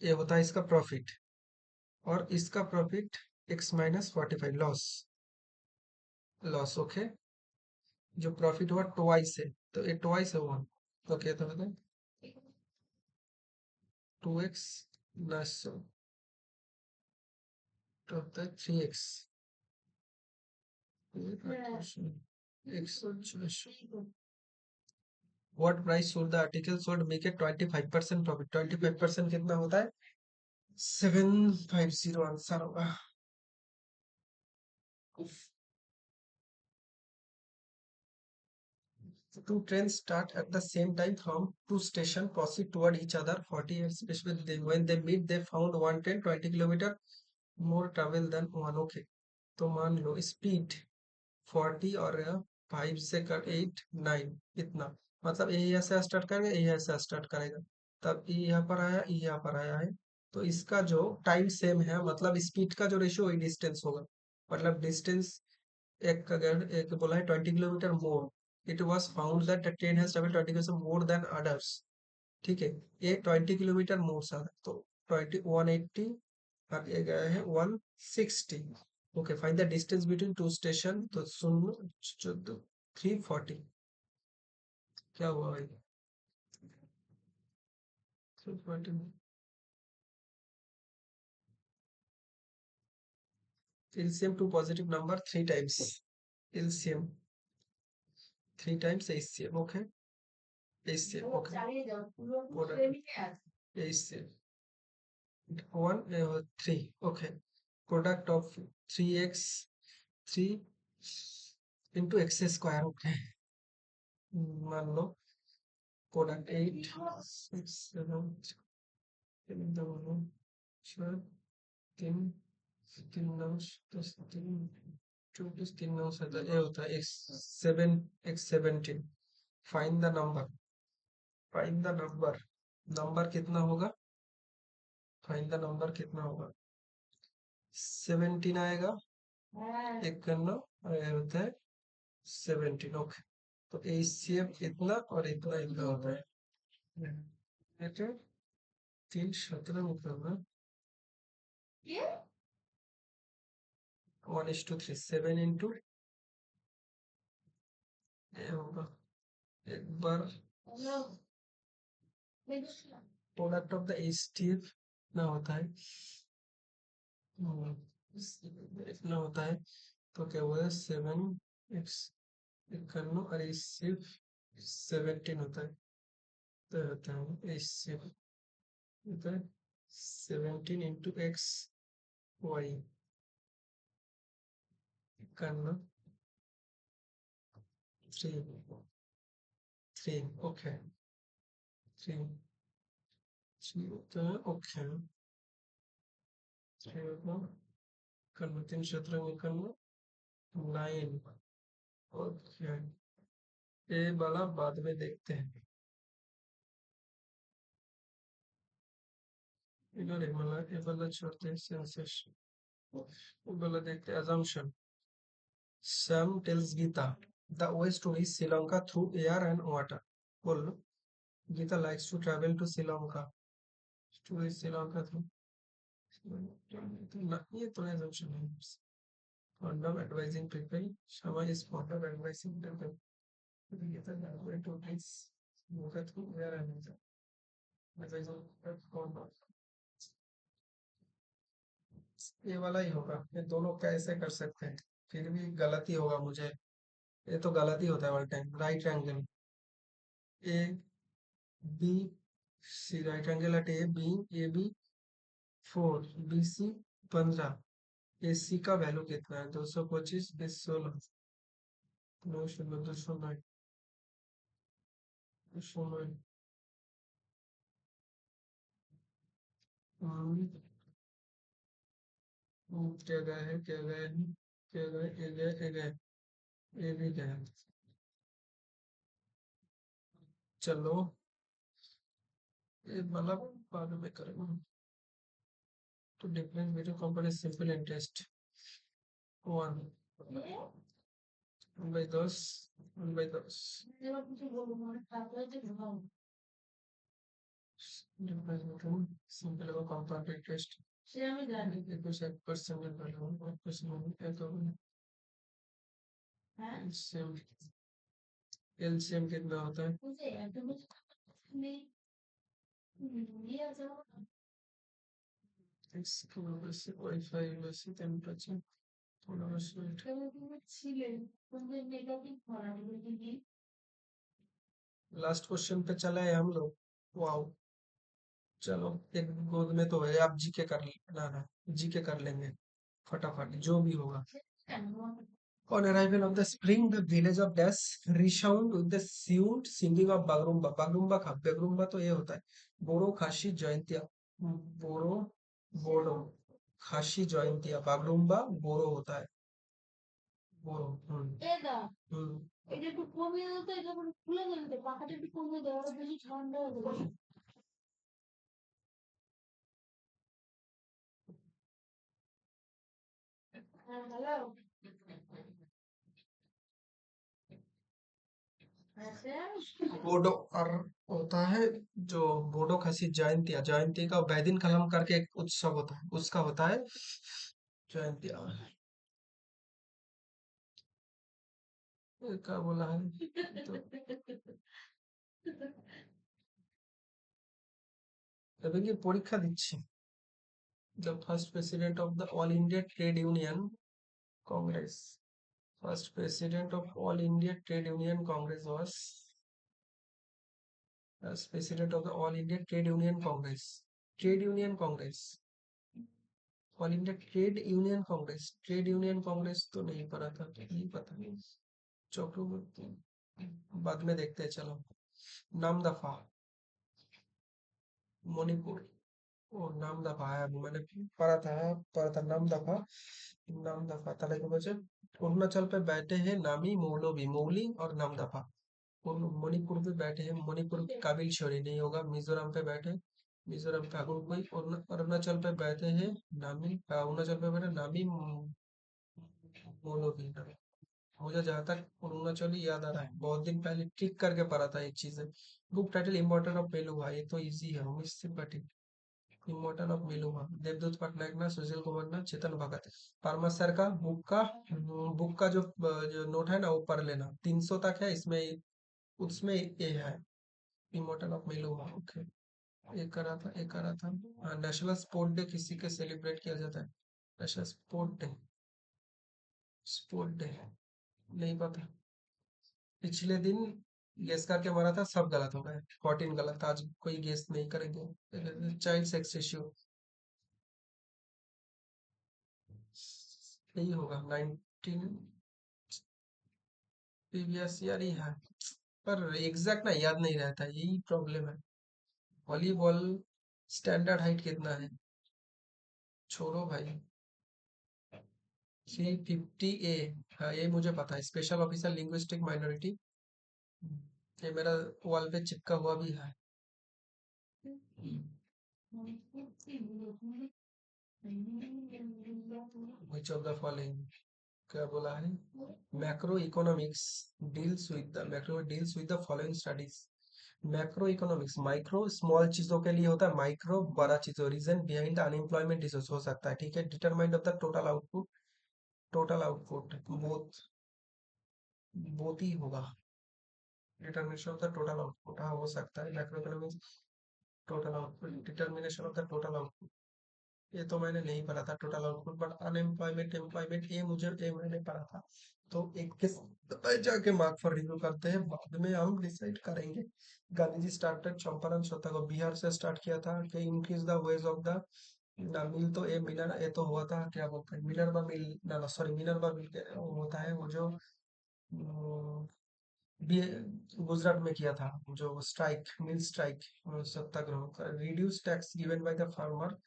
ये होता है इसका प्रॉफिट, और इसका profit x minus 45 loss. Loss okay, जो प्रॉफिट हुआ ट्वाइस है, तो ये ट्वाइस है वन, तो क्या था बताए? 2x प्लस तो होता है 3x what price sold the article sold make a 25% profit. 25% कितना होता है? 750 आंसर होगा। Two trains start at the same time from two stations proceed toward each other 40 years space with them. When they meet, they found one train 20 kilometre more travel than one. Okay, तो मान लो speed 40 और 5 से कर 8 9 इतना, मतलब ये यहाँ से स्टार्ट करेगा, ये यहाँ से स्टार्ट करेगा, तब ये यहाँ पर आया, ये यहाँ पर आया है, तो इसका जो टाइम सेम है, मतलब स्पीड का जो रेशियो वही डिस्टेंस होगा। मतलब डिस्टेंस एक अगर एक बोला है 20 kilometre more, it was found that the train has travelled 20 kilometre more than others. ठीक है, ये 20 किलोमीटर मोर सा है, तो 20 180 और ये गया है 160। Okay, find the distance between two station, तो सुन लो 14 340। क्या हुआ भाई? 340 LCM two positive number 3 times, LCM 3 times HCM. Okay, HCM okay, HCM 1 3। Okay, product of 3x 3 into x square. Okay, मान लो प्रोडक्ट 8 6 7 4 3 3 9 10 3 24 3 9 7 ये होता है x 7 x 17। Find the number, find the number, number कितना होगा? फाइंड द नंबर कितना होगा? 17 आएगा, एक करना, और ये होता है 17। ओके, तो एचसीएफ इतना और इतना इतना होता है, ये तो 317 निकलना, 1:3 7 इंटू ये होगा एक बार प्रोडक्ट ऑफ द एचटीएफ इतना होता है, इतना होता है, तो क्या हुआ 7x इक्यावन और एचसीएफ 17 होता है, तो होता है एचसीएफ होता है 17 इंटू एक्स वाई इक्यावन 3 3। ओके 3 3 होता है। ओके 3 होगा इक्यावन 3 17 इक्यावन 9। ओके, ये वाला बाद में देखते हैं, ये वाला छोड़ते हैं, सेंसेशन वाला देखते हैं। assumption Sam tells Geeta the ways to reach Sri Lanka through air and water. बोल लो, Geeta likes to travel to Sri Lanka to reach Sri Lanka through, ना ये तो assumption है। Fond of advising people, Shama is fond of advising people, Geeta is going to reach Lanka through air and water, advising fond of, ये वाला ही होगा। ये दोनों कैसे कर सकते हैं? फिर भी गलती होगा मुझे, ये तो गलती होता है all time. Right angle A B C, right angle at A B, A B 4 B C 15, A C का वैल्यू कितना है? 225 बीस 16 9 0 209 209। क्या गया है, क्या गया है, क्या गया, ये गया, ये गया, ये भी गया। चलो ये मतलब बाद में करेंगे। तो difference between company simple interest 1 1 by 10 1 by 10 এবার কিছু বলবো মানে তারপরে যে ঘুমাবো डिफरेंस बिटवीन सिंपल और कंपाउंड इंटरेस्ट সে আমি জানি 21% वैल्यू 1% है तो হ্যাঁ एलसीएम एलसीएम कितना होता है বুঝে একদম নেই ইয়ে আছে x की वजह से वाईफाई वजह से टेम्परेचर थोड़ा वैसे তুমি ছিলে তোমাদের নেগেটিভ করা কি लास्ट क्वेश्चन पे चला है हम लोग वाओ चलो एक गोद में तो है आप जीके कर ना ना जीके कर लेंगे फटाफट जो भी होगा কেন On arrival of the spring, the village of Dash resound with the tuned singing of Bagrumba. Bagrumba का Bagrumba तो ये होता है बोरो खासी जयंतिया बोरो बोरो खासी जयंतिया बागरुम्बा बोरो होता है बोरो এটা हम्म এটা একটু কমিয়ে দাও তো এটা আবার খুলে গেল তো পাখাটা একটু কমিয়ে দাও আরো বেশি ঠান্ডা হয়ে যাবে হ্যাঁ হ্যালো बोडो और होता है जो बोडो खासी जयंतिया जयंती का बैदिन कलम करके एक उत्सव होता है उसका होता है जयंतिया ये क्या बोला है तो अभी की परीक्षा দিচ্ছি the first president of the All India Trade Union Congress. First president of All India Trade Union Congress was as president of the All India Trade Union Congress. Trade Union Congress. All India Trade Union Congress. Trade Union Congress तो नहीं पढ़ा था नहीं पता चक्रवर्ती बाद में देखते हैं चलो नामदफा मणिपुर ओ नामदफा है अभी मैंने पढ़ा था नामदफा ताले के बचे अरुणाचल पे बैठे हैं नामी मौलवी मौली और नामदफा मणिपुर पे बैठे हैं मणिपुर काबिल शोरी नहीं होगा मिजोरम पे बैठे मिजोरम पे अगर कोई अरुणाचल पे बैठे हैं नामी अरुणाचल पे बैठे नामी मौलवी मुझे जहां तक अरुणाचली याद आ रहा है बहुत दिन पहले ट्रिक करके पढ़ा था एक चीज है book title important of Meluha ये तो इजी है इससे बटी इम्पोर्टेंट ऑफ मेलुहा देवदूत पटनायक ना सुशील कुमार ना चेतन भगत पारमा सर का बुक का जो नोट है ना वो पढ़ लेना 300 तक है इसमें उसमें ये है इमोर्टल ऑफ मेलुहा ओके एक करा था नेशनल स्पोर्ट डे किसी के सेलिब्रेट किया जाता है नेशनल स्पोर्ट डे नहीं पता पिछले दिन गेस करके मारा था सब गलत हो गए 14 गलत आज कोई गेस नहीं करेंगे चाइल्ड सेक्स रेशियो यही होगा 19 प्रीवियस ईयर ही है पर एग्जैक्ट ना याद नहीं रहता यही प्रॉब्लम है वॉलीबॉल स्टैंडर्ड हाइट कितना है छोड़ो भाई 350 ए हाँ ये मुझे पता है स्पेशल ऑफिसर लिंग्विस्टिक माइनॉरिटी ये मेरा वॉल पे चिपका हुआ भी है विच ऑफ द फॉलोइंग क्या बोला है macro economics deals with the following studies macro economics micro small चीजों के लिए होता है माइक्रो बड़ा चीजों रीजन बिहाइंड अनएम्प्लॉयमेंट इश्यूज हो सकता है ठीक है determined of the total output both ही होगा determination of the total output हाँ हो सकता है macro economics total output determination of the total output ये तो मैंने नहीं पढ़ा था total output but unemployment employment ये मैंने पढ़ा था तो एक के साथ जाके मार्क फॉर रिव्यू करते हैं बाद में हम डिसाइड करेंगे गांधी जी स्टार्टेड चंपारण सत्ता को बिहार से स्टार्ट किया था कि increase the ways of the ना मिल तो ये मिलर ये तो हुआ था क्या बोलते हैं मिनर्वा मिल ना सॉरी मिनर्वा मिल के वो होता है वो जो भी गुजरात में किया था जो strike mill strike Satyagraha reduce tax given by the farmer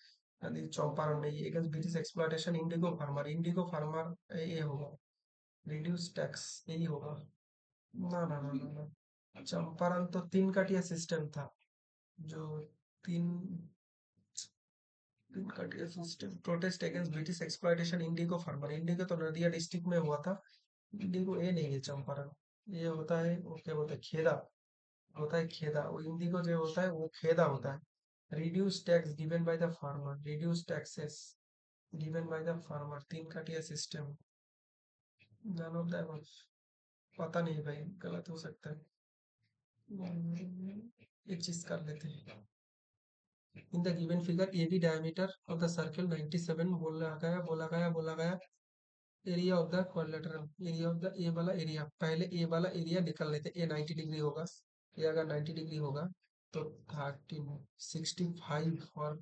नदी चंपारण में ये ब्रिटिश एक्सप्लॉयटेशन इंडिगो फार्मर ये होगा रिड्यूस टैक्स यही होगा ना चंपारण तो 3 कटिया सिस्टम था जो तीन तीन कटिया system protest against British exploitation Indigo farmer. Indigo तो नदिया डिस्ट्रिक्ट में हुआ था। इंडिगो ये नहीं है चंपारण। ये होता है वो क्या बोलते हैं खेदा। होता है खेदा। वो इंडिगो जो होता है वो खेदा होता है। Reduce tax given by the farmer. Reduce taxes given by the farmer. तीन कटिया सिस्टम। नन ऑफ द पता नहीं भाई, गलत हो सकता है। एक चीज कर लेते हैं। In the given figure A B diameter of the circle 97 बोला गया area of the quadrilateral. Area of the A वाला एरिया, पहले ए वाला एरिया निकाल लेते हैं। ए 90 डिग्री होगा। ये अगर 90 डिग्री होगा तो 13 65 और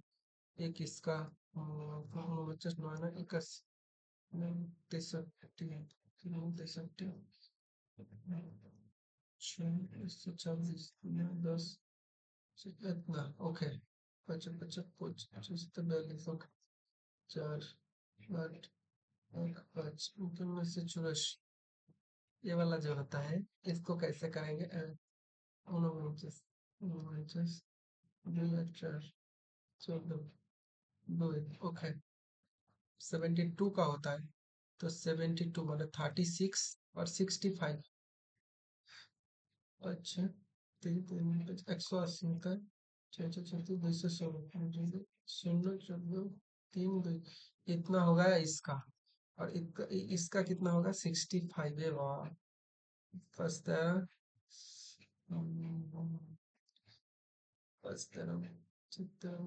एक इसका जस्ट नो है ना, 63 63 126 10 इतना ओके। 55 55 25 42 ओके। 4 8 1 5 में से 84। ये वाला जो होता है इसको कैसे करेंगे? उनचास उनचास 4 14 2 ओके। 72 का होता है तो 72 माने 36 और 65। अच्छा 180 होता है। 636 216 शून्य 14 3 2 इतना होगा इसका। और इसका कितना होगा? 65 है। वाह फर्स्ट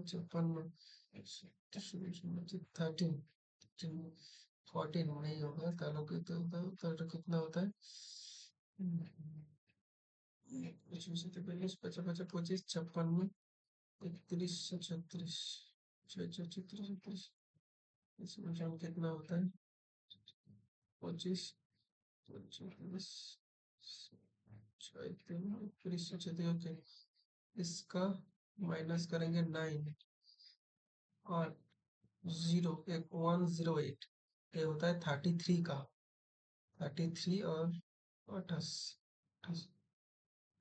छप्पन 13 14 नहीं होगा। तालों के तो कितना होता है? 25 55 25 56 31 36 36 36 इसमें जम कितना होता है? 25 25 ओके। इसका माइनस करेंगे 9 और 0 एक 108। ये होता है 33 का। 33 और 28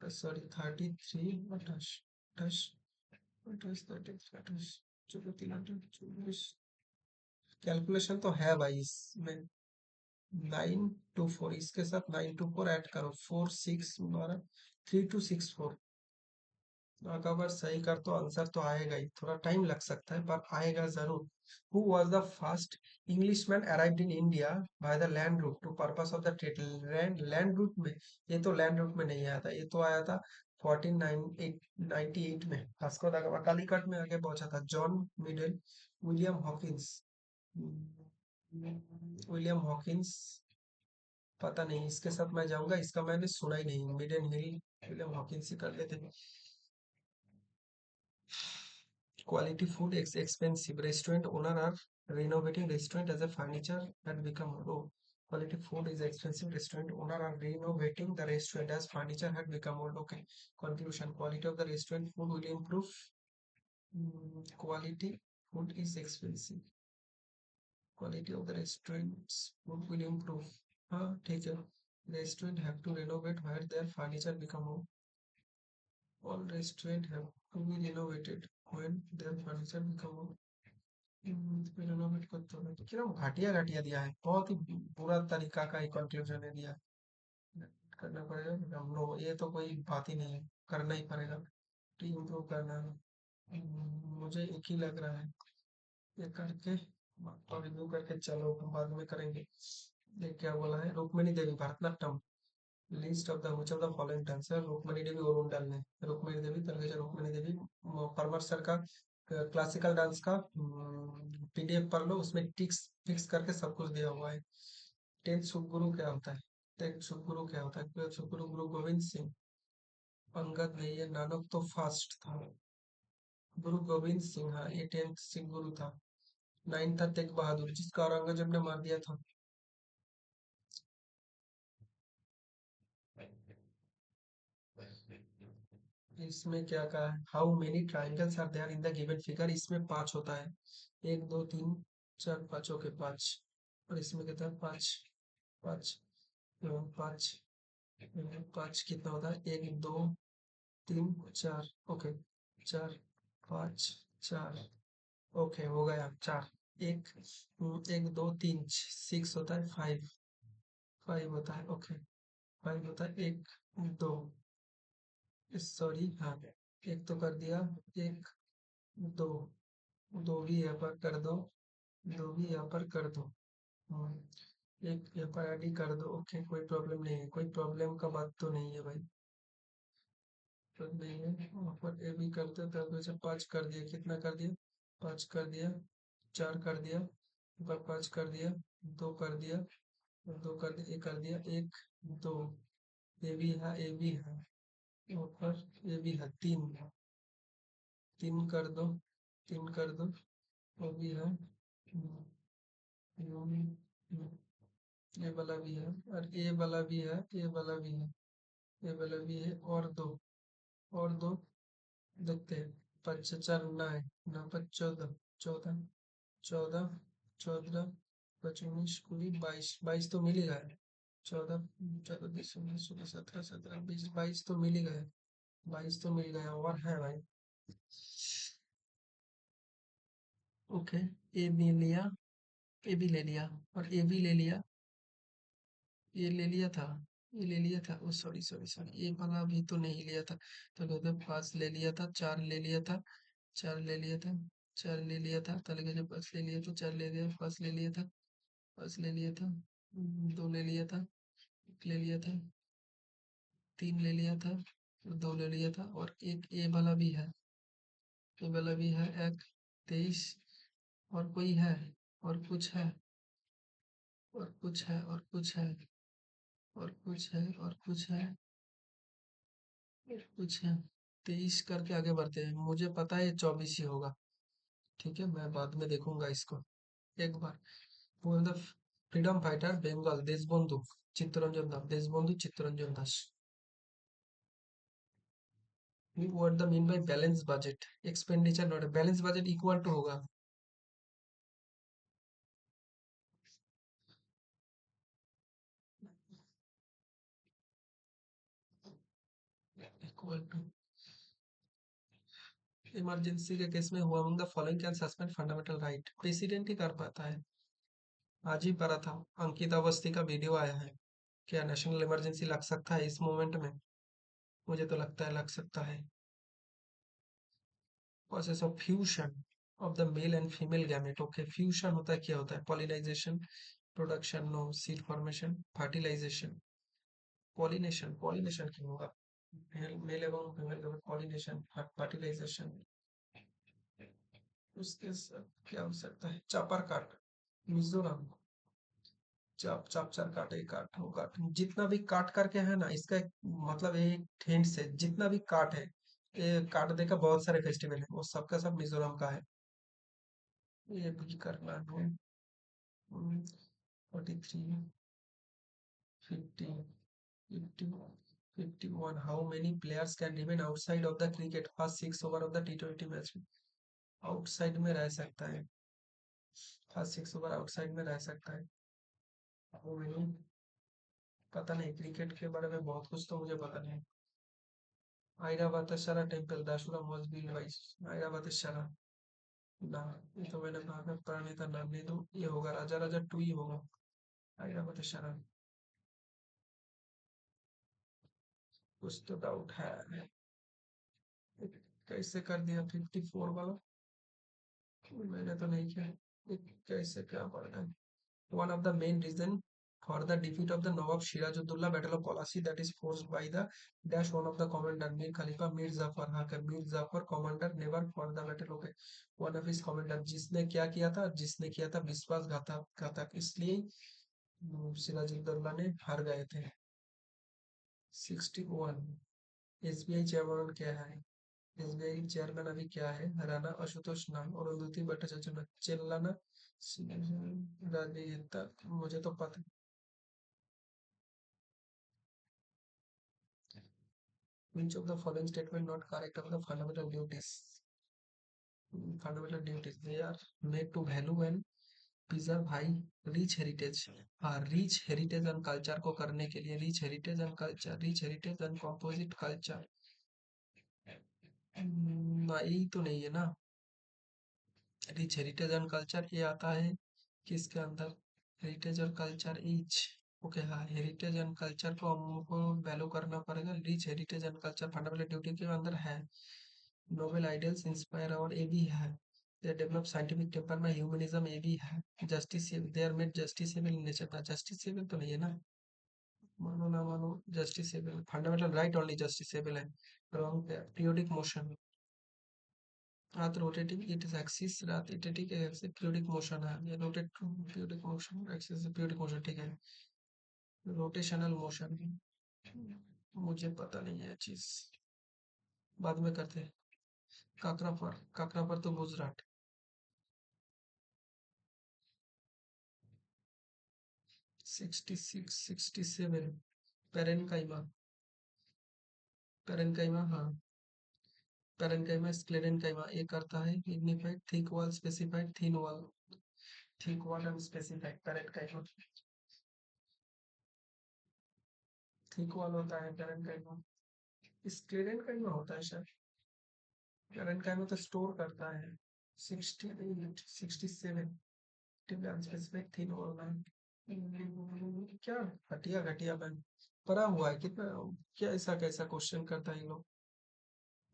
सॉरी 33 28 28 28 33 28 चलो 3 कैलकुलेशन तो है भाई इसमें। 924 इसके साथ 924 ऐड करो 4 6 12 3264। अगर बार सही कर तो आंसर तो आएगा ही। थोड़ा टाइम लग सकता है पर आएगा जरूर। Who was the first Englishman arrived in India by the land route to purpose of the trade. Land route में, ये तो लैंड रूट में नहीं आया था। ये तो आया था 1498 में। वास्को द गामा कालीकट में आगे पहुंचा था। John middle William Hawkins. William Hawkins पता नहीं। इसके साथ मैं जाऊंगा, इसका मैंने सुना ही नहीं। मिडन हिल विलियम हॉकिंस ही कर लेते हैं। Quality food is expensive. Restaurant owner are renovating restaurant as a furniture had become old. Quality food is expensive. Restaurant owner are renovating the restaurant as furniture had become old. Okay. Conclusion. Quality of the restaurant food will improve. Quality food is expensive. Quality of the restaurant's food will improve. हाँ ठीक है। Restaurant have to renovate where their furniture become old. All restaurant have to be renovated when their furniture become old. Renovate करते हो तो किरम घटिया घटिया दिया है। बहुत ही बुरा तरीका का एक कंक्लूजन है दिया। करना पड़ेगा हम लोग। ये तो कोई बात ही नहीं है। करना ही पड़ेगा। तो इम्प्रूव करना है। मुझे एक ही लग रहा है। ये करके और रिव्यू करके चलो हम बाद में करेंगे। ये क्या बोला है? Rukmini Devi Bharatanatyam. List of the which of the following dancer. Rukmini Devi और उंडल ने। रुक्मिणी देवी तलगेश्वर रुक्मिणी देवी। परवर सर का क्लासिकल डांस का पीडीएफ पढ़ लो, उसमें टिक्स फिक्स करके सब कुछ दिया हुआ है। 10th सुखगुरु क्या होता है? 10th सुखगुरु क्या होता है? 12th सुखगुरु गुरु गोविंद सिंह। अंगद नहीं है। नानक तो फास्ट था। गुरु गोविंद सिंह, हाँ ये 10th सिख गुरु था। 9th था तेग बहादुर जिसका औरंगजेब ने मार दिया था। इसमें क्या कहा है? How many triangles are there in the given figure. इसमें 5 होता है। 1 2 3 4 5 ओके 5। और इसमें कितना है? 5 5 5 5 कितना होता है? 1 2 3 4 ओके 4 5 4। ओके हो गया 4। एक 1 2 3 6 होता है, 5 5 होता है, ओके 5 होता है, 1 2, सॉरी हाँ, एक तो कर दिया, 1 2, दो भी यहाँ पर कर दो, दो भी यहाँ पर कर दो। एक यहाँ पर ऐड ही कर दो, ओके कोई प्रॉब्लम नहीं है, कोई प्रॉब्लम का बात तो नहीं है भाई, तो नहीं है। वहाँ पर ए भी करते तब वैसे 5 कर दिया, कितना कर दिया, 5 कर दिया, 4 कर दिया, ऊपर 5 कर दिया, 2 कर दिया, 2 कर दिया, 1 कर दिया, 1 2, ये भी है, ये भी है, ऊपर ये भी है, 3 3 कर दो, 3 कर दो, वो भी है, ये वाला भी है, और ये वाला भी है, ये वाला भी है, ये वाला भी है, और दो, और दो देखते हैं। 5 4 9, 9 5 14, 14 14, 14 5 19 20 22, 22 तो मिल ही गया। 14 14 20 19 16 17 17 20 22 तो मिल ही गया, 22 तो मिल गया, और है भाई। ओके, ए भी लिया, ए भी ले लिया, और ए भी ले लिया, ये ले लिया था, ये ले लिया था, ओ सॉरी सॉरी सॉरी, ये वाला भी तो नहीं लिया था, तो कहते 5 ले लिया था, 4 ले लिया था, 4 ले लिया था, 4 ले लिया था, तले का जब 5 ले लिया तो 4 ले लिया, 5 ले लिया था, 5 ले लिया था, 2 ले लिया था, 1 ले लिया था, 3 ले लिया था, 2 ले लिया था, और एक ए वाला भी है, ए वाला भी है, एक 23, और कोई है, और कुछ है, और कुछ है, और कुछ है, और कुछ है, और कुछ है, कुछ है, 23 करके आगे बढ़ते हैं, मुझे पता है ये 24 ही होगा, ठीक है, मैं बाद में देखूंगा इसको एक बार। वो the freedom fighter Bengal Deshbandhu Chittaranjan Das, Deshbandhu Chittaranjan Das. What the mean by balance budget, expenditure not balance budget equal to होगा, इक्वल टू, इमरजेंसी के केस में हुआ the following can suspend fundamental right, president ही कर पाता है। आज ही पढ़ा था, अंकित अवस्थी का वीडियो आया है, क्या नेशनल इमरजेंसी लग सकता है इस मोमेंट में, मुझे तो लगता है लग सकता है। Process of fusion of the male and female gamete, okay fusion होता है, क्या होता है, pollinization, production, no seed formation, fertilization, pollination, pollination क्यों होगा, मेल मेल एवं फीमेल गैमेट पॉलिनेशन, फर्टिलाइजेशन, उसके साथ क्या हो सकता है, चापर काट, मिजोरम, चाप चाप चार काटे काट हो काट, जितना भी काट करके है ना, इसका एक मतलब एक हिंट से, जितना भी काट है, ये काट देकर बहुत सारे फेस्टिवल है, वो सबका सब मिजोरम का है, ये भी करना है। 43 50 50 51, how many players can remain outside of the cricket first 6 over of the T20 match, outside में रह सकता है, फर्स्ट 6 ओवर आउटसाइड में रह सकता है, हाउ मेनी, पता नहीं, क्रिकेट के बारे में बहुत कुछ तो मुझे पता नहीं। ऐरावतेश्वरा टेम्पल दाशुरा was built by ऐरावतेश्वरा, ना, ये तो मैंने भागवत पढ़ा नहीं था, नाम नहीं, तो ये होगा राजा राजा 2 ही होगा, ऐरावतेश्वरा, कुछ तो डाउट है। कैसे कर दिया 54 वाला, मैंने तो नहीं किया, ये कैसे क्या पढ़ना है। One of the main reason for the defeat of the Nawab Sirajuddaulah Battle of Plassey, that is forced by the dash one of the commander Mir Khalifa Mir Zafar, हाँ क्या Mir Zafar commander never fought the battle, okay, one of his commander, जिसने क्या किया था, जिसने किया था विश्वासघातक घातक, इसलिए सिराजुद्दौला ने हार गए थे। 61, एसबीआई चेयरमैन क्या है, एसबीआई चेयरमैन अभी क्या है, राणा आशुतोष नाम, और अरुंधति भट्टाचार्य चेल्लाना राजनेता, मुझे तो पता, which of the following statement not correct of the fundamental duties, fundamental duties they are made to value and preserve high rich heritage, हाँ रिच हेरिटेज एंड कल्चर को करने के लिए, rich heritage and culture, rich heritage and composite culture, नहीं तो नहीं है ना। रिच हेरिटेज एंड कल्चर ये आता है किसके अंदर? हेरिटेज और कल्चर इच। ओके हाँ, हेरिटेज एंड कल्चर को हमको वैल्यू करना पड़ेगा। Rich heritage and culture fundamental duty के अंदर है। नोबल आइडियल्स इंस्पायर और ये भी है। दे डेवलप साइंटिफिक टेम्पर में ह्यूमनिज्म ये भी है। Justice they are made justiciable in nature ना, जस्टिसेबल तो नहीं है ना। मानो ना मानो justiciable, fundamental right only justiciable है। रॉन्ग पे पीरियोडिक मोशन, रात रोटेटिंग इट इज एक्सिस, रात रोटेटिंग एक्सिस पीरियोडिक मोशन है। ये rotate periodic motion axis periodic motion ठीक है। रोटेशनल मोशन मुझे पता नहीं है चीज, बाद में करते हैं। काकरा पर तो गुजरात। 66 67 पेरेनकाइमा, पेरेनकाइमा हाँ। पेरेनकाइमा स्क्लेरेनकाइमा ये करता है lignified thick wall specified thin wall, thick wall and specified parenchyma. Thick wall होता है पेरेनकाइमा, स्क्लेरेनकाइमा होता है शायद। पेरेनकाइमा तो स्टोर करता है। 68 67 स्पेसिफिक थिन वॉल मैम। क्या घटिया घटिया मैम पढ़ा हुआ है कितना। क्या ऐसा कैसा क्वेश्चन करता है ये लोग।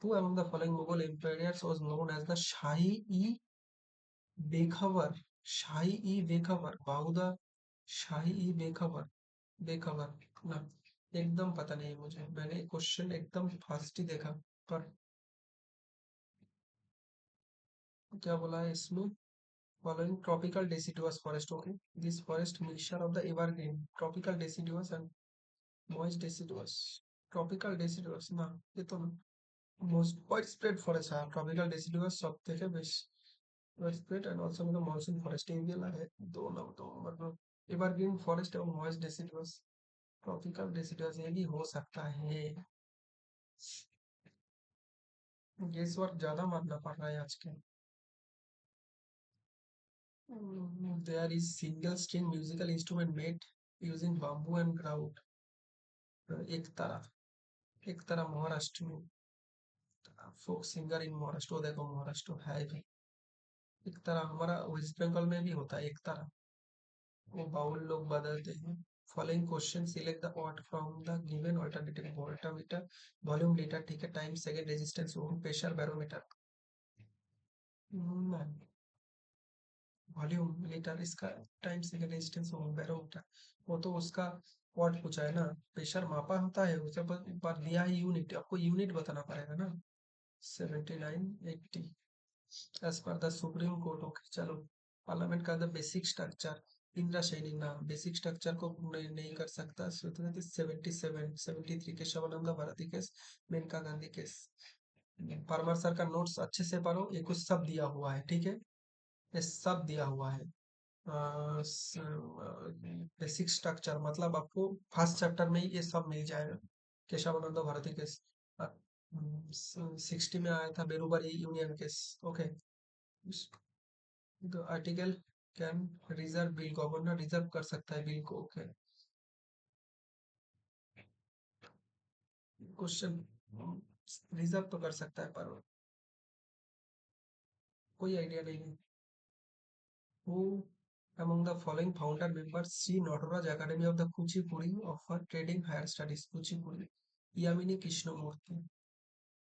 Who among the following Mughal emperors was known as the Shahi-e-Bekhavar? Shahi-e-Bekhavar, Bahuda शाही-ई-बेखबर, बेखबर ना, एकदम पता नहीं है मुझे। मैंने क्वेश्चन एकदम फास्ट ही देखा। पर क्या बोला है इसमें? Following tropical deciduous forest, okay. This forest mixture of the evergreen, tropical deciduous and moist deciduous. Tropical deciduous ना, ये तो most widespread forest है। tropical deciduous सब देखे बेश widespread and also मतलब monsoon forest एरिया है। दो ना तो मतलब evergreen forest और moist deciduous, tropical deciduous ये भी हो सकता है। गेस वर्क ज्यादा मानना पड़ रहा है आज के। There is single string musical instrument made using bamboo and grout। एक तरह महाराष्ट्र में फोक सिंगर इन महाराष्ट्र, देखो महाराष्ट्र है भी। एक तरह हमारा वेस्ट बंगाल में भी होता है एक तरह, वो बाउल लोग बदलते हैं। Following question select the odd from the given alternative. Voltameter, volume metre ठीक है, time second resistance ohm pressure barometer. Volume metre इसका, time second resistance ohm barometer, वो तो उसका वॉट पूछा है ना। प्रेशर मापा होता है उसे पर दिया है यूनिट, आपको यूनिट बताना पड़ेगा ना। 79 80 as per the Supreme Court। Okay चलो, पार्लियामेंट का the basic structure. Indira Sawhney ना, बेसिक स्ट्रक्चर को नहीं कर सकता। 77 73 Kesavananda Bharati case, Maneka Gandhi case. Parmar sir का नोट्स अच्छे से पढ़ो, ये कुछ सब दिया हुआ है ठीक है, ये सब दिया हुआ है। बेसिक स्ट्रक्चर मतलब आपको फर्स्ट चैप्टर में ही ये सब मिल जाएगा। केशवानंद भारती केस 60 में आया था, Berubari union case. Okay, the article can reserve bill, governor reserve कर सकता है बिल को। ओके, क्वेश्चन रिजर्व तो कर सकता है पर कोई आइडिया नहीं है। Who among the following founder members Sri Nataraj Academy of the Kuchipudi offer trading higher studies? Kuchipudi, Yamini Krishnamurthy,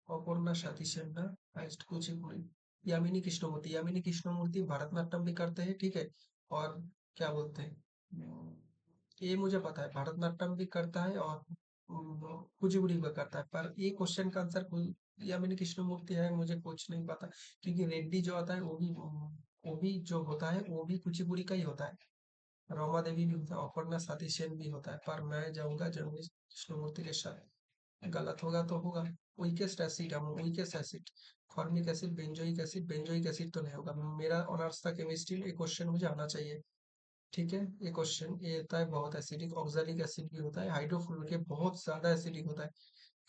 Aparna Satish Sinha, highest Kuchipudi. Yamini Krishnamurthy Bharatanatyam भी करते हैं ठीक है। और क्या बोलते हैं, ये मुझे पता है भरतनाट्यम भी करता है और कुचिपुड़ी भी करता है। पर ये क्वेश्चन का आंसर यामिनी कृष्णमूर्ति है मुझे कुछ नहीं पता, क्योंकि रेड्डी जो आता है वो भी जो होता है वो भी कुचिपुड़ी का ही होता है। रोमा देवी भी होता है, अपर्णा साथी सेन भी होता है, पर मैं जाऊंगा जर्नलिस्ट कृष्णमूर्ति के साथ। गलत होगा तो होगा। वीकेस्ट एसिड, हम weakest acid, formic acid, benzoic acid, benzoic acid तो नहीं होगा। मेरा ऑनर्स था केमिस्ट्री में, ये क्वेश्चन मुझे आना चाहिए ठीक है। ये क्वेश्चन ये होता है बहुत एसिडिक, ऑक्सैलिक एसिड भी होता है, हाइड्रोफ्लोरिक बहुत ज्यादा एसिडिक होता है।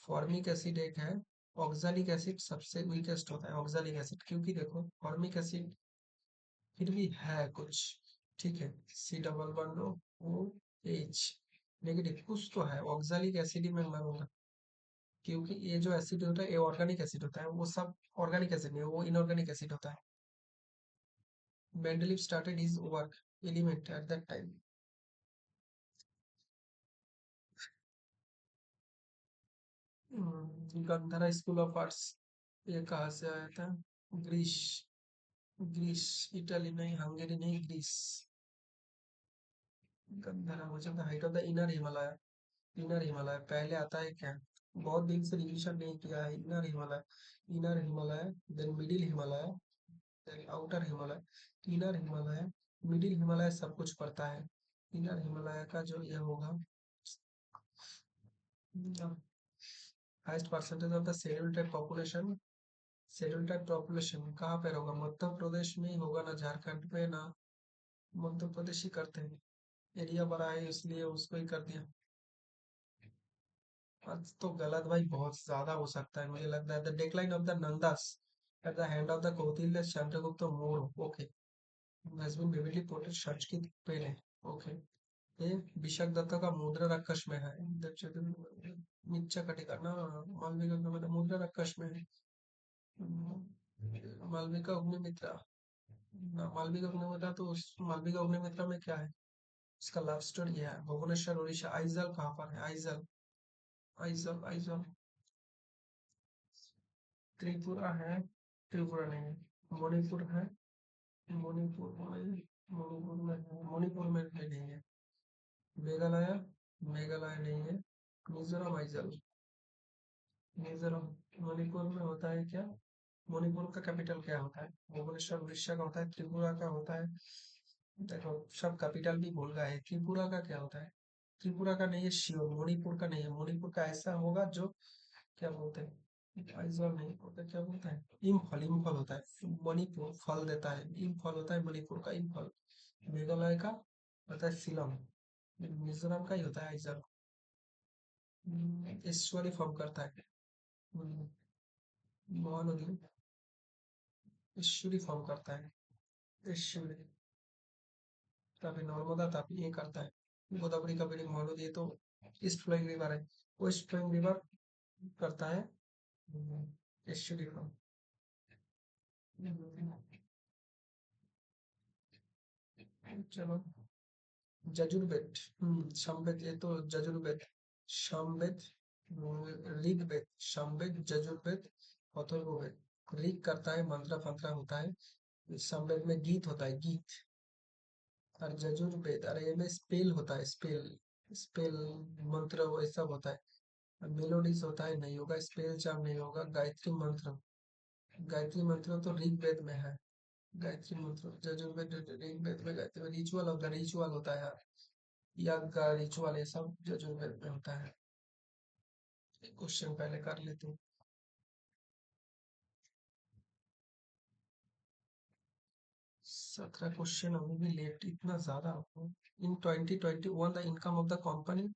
फॉर्मिक एसिड एक है, ऑक्सैलिक एसिड सबसे वीकेस्ट होता है। ऑक्सैलिक एसिड क्योंकि देखो फॉर्मिक एसिड फिर भी है कुछ ठीक है, C double one O H negative कुछ तो है, ऑक्सैलिक एसिड ही मैं मानूंगा। क्योंकि ये जो एसिड होता है ये ऑर्गेनिक एसिड होता है, वो सब ऑर्गेनिक एसिड नहीं है, वो इनऑर्गेनिक एसिड होता है। Mendeleev started his work element at that time. Gandhara school of arts ये कहाँ से आया था? ग्रीस। ग्रीस, इटली नहीं, हंगेरी नहीं, ग्रीस। गंधरा मुझे height of the inner Himalaya. Inner Himalaya पहले आता है क्या? बहुत दिन से रिवीजन नहीं किया है। Inner Himalaya, inner Himalaya, then middle Himalaya, then outer Himalaya. Inner Himalaya, middle Himalaya सब कुछ पड़ता है। इनर हिमालय का जो ये होगा, highest percentage of the scheduled tribe population. Scheduled tribe population कहाँ पे होगा? मध्य प्रदेश में ही होगा ना, झारखंड में ना। मध्य प्रदेश ही करते हैं, एरिया बड़ा है इसलिए उसको ही कर दिया। आज तो गलत भाई बहुत ज्यादा हो सकता है, मुझे लगता है the decline of the Nandas at the hand of the Kautilya Chandragupta Maurya. Okay, has been vividly portrayed search की पहले। ओके, ये विशाखदत्ता का मुद्रा राक्षस में है। नीचा कटेगा ना, मालविका का मतलब मुद्रा राक्षस में है। मालविका अग्निमित्रा ना, मालविका अग्निमित्रा तो मालविका अग्निमित्रा में क्या है? इसका लव स्टोरी है। भुवनेश्वर उड़ीसा। आइजल कहाँ पर है? आइजल, आइजल, आइजल। त्रिपुरा है? त्रिपुरा नहीं है। मणिपुर है? मणिपुर में, मणिपुर में है, मणिपुर में भी नहीं है। मेघालय, मेघालय नहीं है। मिजोरम, आइजल, मिजोरम। मणिपुर में होता है क्या? मणिपुर का कैपिटल क्या होता है? भुवनेश्वर उड़ीसा का होता है। त्रिपुरा का होता है, देखो सब कैपिटल भी भूल गए हैं। त्रिपुरा का क्या होता है? त्रिपुरा का नहीं है श्योर। मणिपुर का नहीं है। मणिपुर का ऐसा होगा जो, क्या बोलते हैं, आइजल नहीं होता, क्या बोलते हैं, इम्फल, इम्फल होता है। मणिपुर फल देता है, इम्फल होता है मणिपुर का, इम्फल। मेघालय का होता है शिलोंग। मिजोरम का ही होता है आइजल। ईश्वरी फॉर्म करता है। हम्म, महानदी ईश्वरी फॉर्म करता है। ईश्वरी, तभी नर्मदा तापी ये करता है। गोदावरी का बड़ी महानदी, ये तो ईस्ट फ्लोइंग रिवर है। वेस्ट फ्लोइंग रिवर करता है ईश्वरी फॉर्म। चलो, यजुर्वेद, सामवेद, ये तो यजुर्वेद, सामवेद, ऋग्वेद, सामवेद, यजुर्वेद, अथर्ववेद। ऋग करता है मंत्र फंत्र होता है। सामवेद में गीत होता है, गीत। और यजुर्वेद, अरे ये में स्पेल होता है, स्पेल, स्पेल, मंत्र वो सब होता है। मेलोडीज होता है, नहीं होगा। स्पेल चार्म नहीं होगा। गायत्री मंत्र, गायत्री मंत्र तो ऋग्वेद में है। गायत्री मंत्र यजुर्वेद, ऋग्वेद में गायत्री रिचुअल होता है, रिचुअल होता है यार। यज्ञ का रिचुअल ये सब यजुर्वेद में होता है। क्वेश्चन पहले कर लेते हैं। 17 क्वेश्चन अभी भी लेट, इतना ज्यादा। In 2021 the income of the company,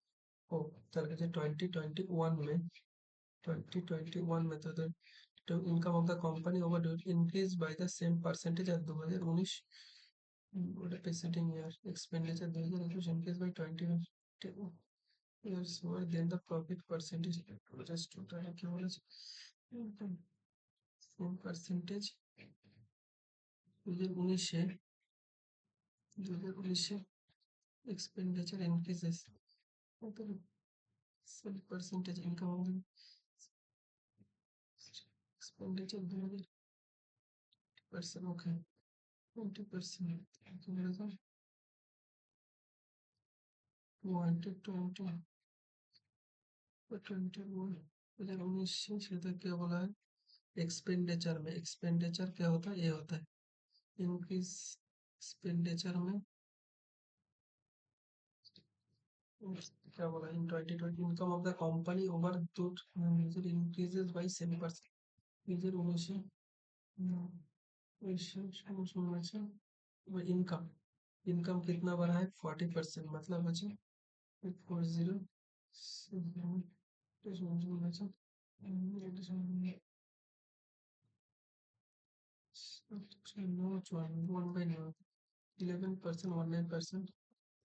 ओ चल गए 2021 में, 2021 में तो income of the company over increase by the same percentage as 2019। what a preceding year expenditure 2021 increased by 20 years more than the profit percentage just total क्या बोला same percentage 2019 से, 2019 से एक्सपेंडिचर इंक्रीजेस, मतलब same percentage income of the expenditure 20% okay, 20% 2020 21 2019 से तक क्या बोला है? एक्सपेंडिचर में, एक्सपेंडिचर क्या होता है? ये होता है इंक्रीज। एक्सपेंडिचर में क्या बोला? In 2020 income of the company over two major increases by 7%। Major उन्नीस इनकम, इनकम कितना बढ़ा है? 40%, मतलब बचे 40 one by 11%, 19%,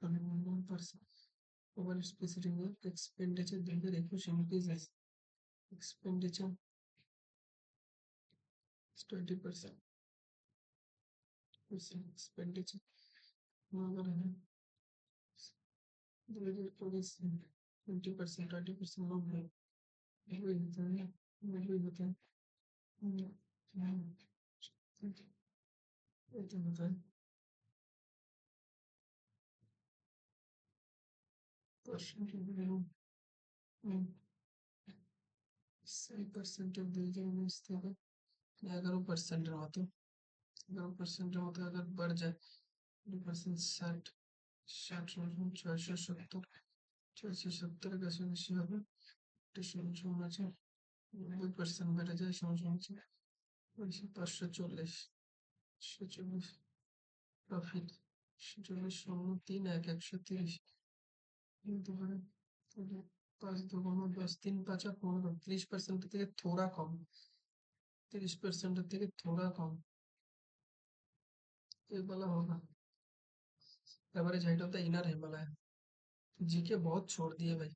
1% over specific expenditure 2021 increases expenditure 20% expenditure अगर है 20% लोग हैं वही होता है वही होता है ये तो होता है सही परसेंटेज दे जाएंगे इस तरह 11% रहा तो 11% रहा तो अगर बढ़ जाए 60 60 670 670 का समस्या হবে এটা সমস্যা আছে 90% বেড়ে যায় সমস্যা আছে 540 140 প্রফিট 140 শূন্য 3 1 130 কিন্তু মানে 5 2 10 3 5 15 30% থেকে थोड़ा कम 30% থেকে थोड़ा कम ये वाला होगा average height of the inner Himalaya GK बहुत छोड़ दिए भाई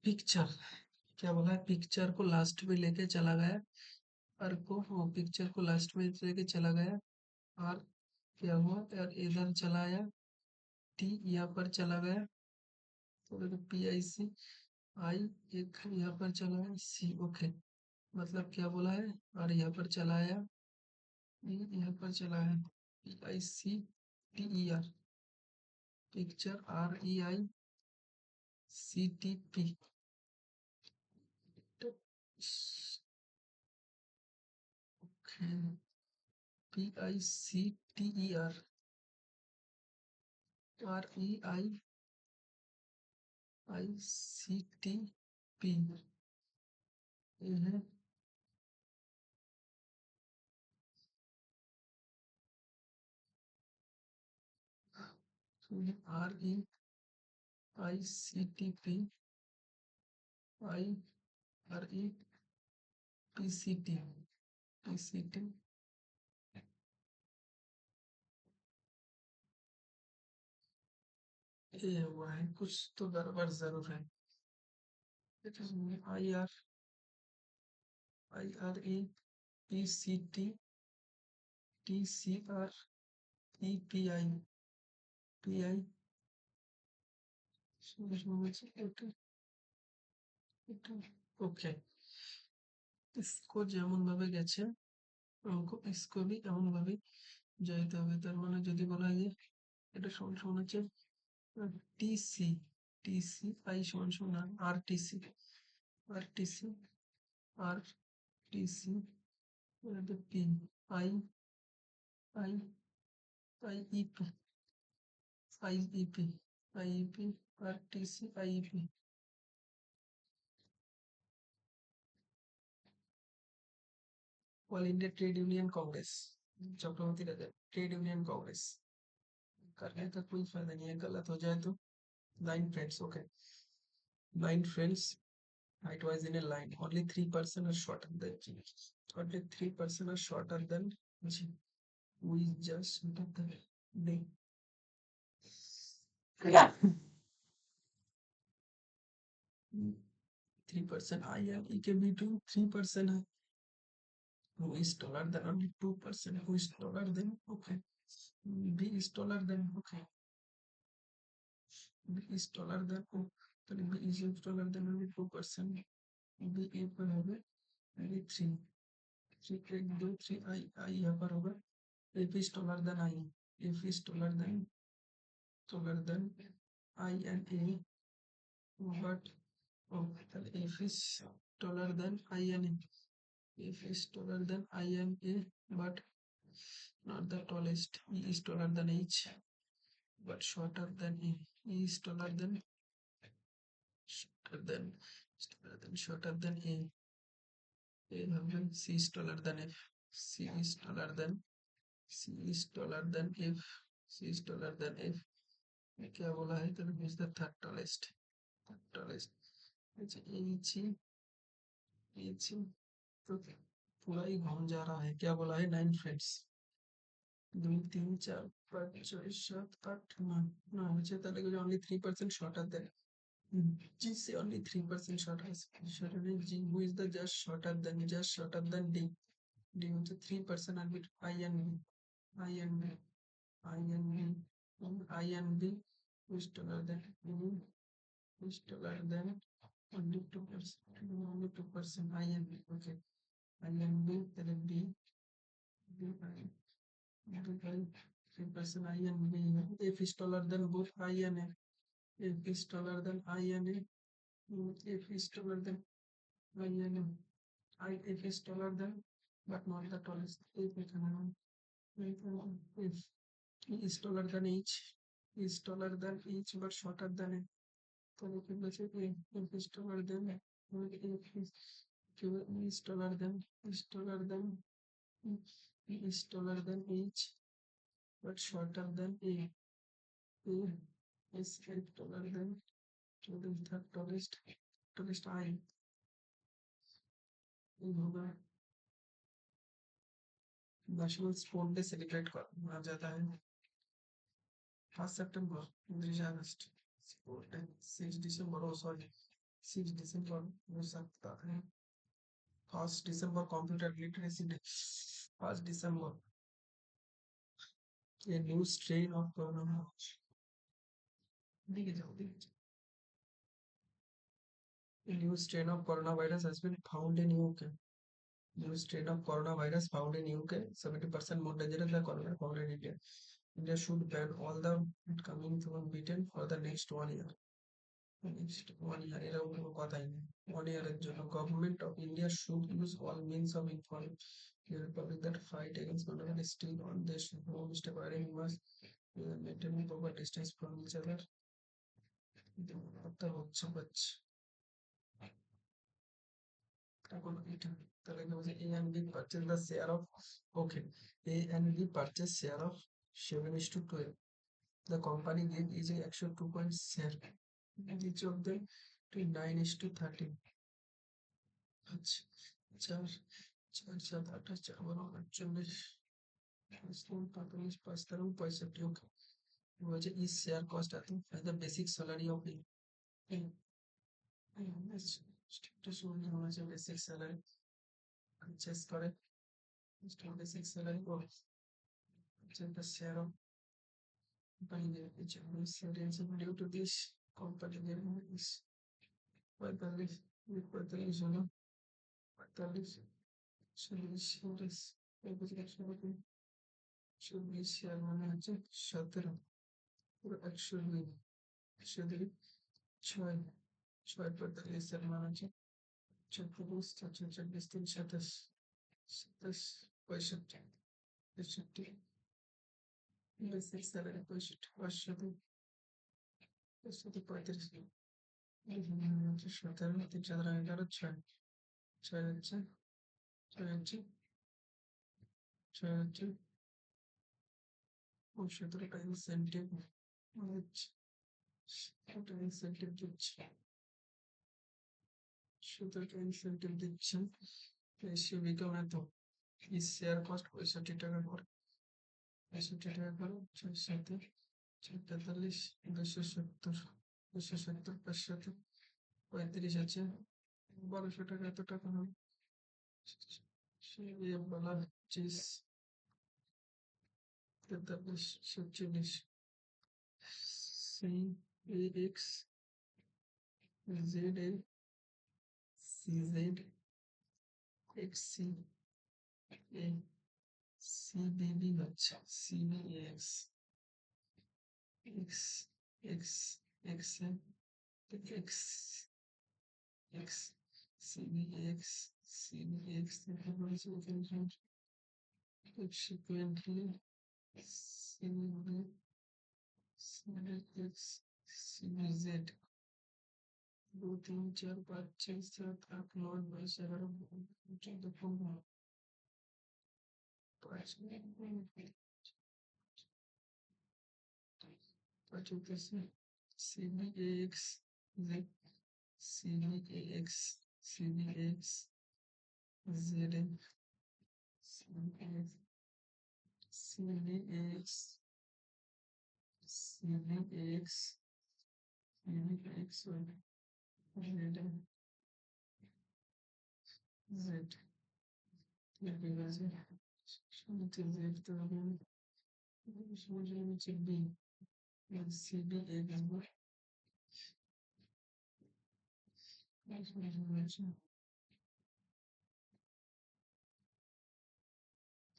पिक्चर क्या बोला है पिक्चर को लास्ट में लेके चला गया और को वो पिक्चर को लास्ट में लेके चला गया और क्या हुआ यार इधर चला आया टी यहाँ पर चला गया तो देखो पी आई सी आई एक यहाँ पर चला है सी ओके मतलब क्या बोला है और यहाँ पर चला आया यहाँ पर चला है P I C T E R picture R E I C T P P I C T E R R E I I C T P ये है R E I C T P I R E P C T P C T ये हुआ है कुछ तो गड़बड़ जरूर है I R E P C T C R E P I okay इसको যেমন ভাবে গেছে অঙ্ক इसको भी এমন ভাবে যাইতে হবে তার মানে যদি বলা হয় যে এটা সমান সমান হচ্ছে টিসি টিসি আই সমান সমান R TC R TC R TC P I I IEP IEP IEP R TC IEP all India trade union congress Chakravarti Raja trade union congress करने का कोई फायदा नहीं है गलत हो जाए तो nine friends okay nine friends height wise in a line only 3% are shorter than G only 3% are shorter than G we just did the 3% I and E के between 3% है who is taller than only 2% who is taller than okay B is taller than okay B is taller than oh then B is taller than only 2% B A पर होगा only 3 3 1 2 3 I यहाँ पर होगा F is taller than I F is taller than I and A but oh F is taller than I and A F is taller than I and A but not the tallest E is taller than H but shorter than E E is shorter than A C is taller than F C is taller than C is taller than F C is taller than F क्या बोला है तो who is the third tallest अच्छा H तो पूरा ही घूम जा रहा है क्या बोला है 9 फ्रेंड्स 2 3 4 5 6 7 8 9 9 হচ্ছে তাহলে only 3% shorter than G say only 3% shorter. Shorter G, who is the just shorter than D. D with 3% are between I and B. I and B. I and B. I and B is taller than B is taller than only 2%. Only 2%. I and B. Okay. I and B, then B. B by 3% I and B. If is taller than both I and A. If is taller than I and A. If is taller than I and A. If is taller than, but not the tallest. If is taller than each, is taller than each, but shorter than it. So if is taller than, if is taller than, is taller than each, but shorter than A. A is taller than, the tallest I. होगा national sport day celebrate किया जाता है 1 सितंबर 3 अगस्त sport day 6 दिसंबर sorry 6 दिसंबर हो सकता है 1 दिसंबर कंप्यूटर लिटरेसी डे 1 दिसंबर a new strain of coronavirus दिखे जाओ a new strain of coronavirus has been found in UK. New strain of coronavirus found in UK 70% more dangerous than corona found in India. India should ban all the coming from Britain for the next 1 year. Next 1 year, এরকম কোনো কথাই নেই 1 year এর জন্য government of India should use all means of informing the public that fight against coronavirus is still on. They should no mistake wearing mask, maintaining proper distance from each other. কথা হচ্ছে বাচ্চা এখন এটা তাহলে কি বলছে A and B purchase the share of okay A and B purchase share of 7:12. The company gave each an actual 2 point share each of them to 9:13. আচ্ছা 4 4 7 28 4 12 48 45 65 ওকে বলছে is share cost I think as the basic salary of the basic salary purchase করে basic salary or the share of company which is due to this company is 45 হলো 45 40 share মানে হচ্ছে 17 পুরো 102 102 6 6 45 মানে হচ্ছে 44 44 3 27 27 65 65 basic salary 65 535 17 3 7 11 6 6 হচ্ছে 6 হচ্ছে 6 হচ্ছে 17টা ইনসেন্টিভ হচ্ছে ওটা ইনসেন্টিভ দিচ্ছে 17টা ইনসেন্টিভ দিচ্ছে রেশিও বিকম এত is share cost 65 টাকা করে 65 টাকা করে 6 7 43 270 270 500 35 আছে 1200 টাকা এত টাকা হবে সে বলা 25 43 47 C A X Z A C Z X C A C B B হচ্ছে C B X X X X X X C B X C B X subsequently C B X C B Z 2 3 4 5 6 7 8 9 10 11 14 15 চলতেছে CBAX Z CBAX CBX ZN CBX CBX CBX x y z z लगेगा z समझे z तो समझने में चल भी c b एक number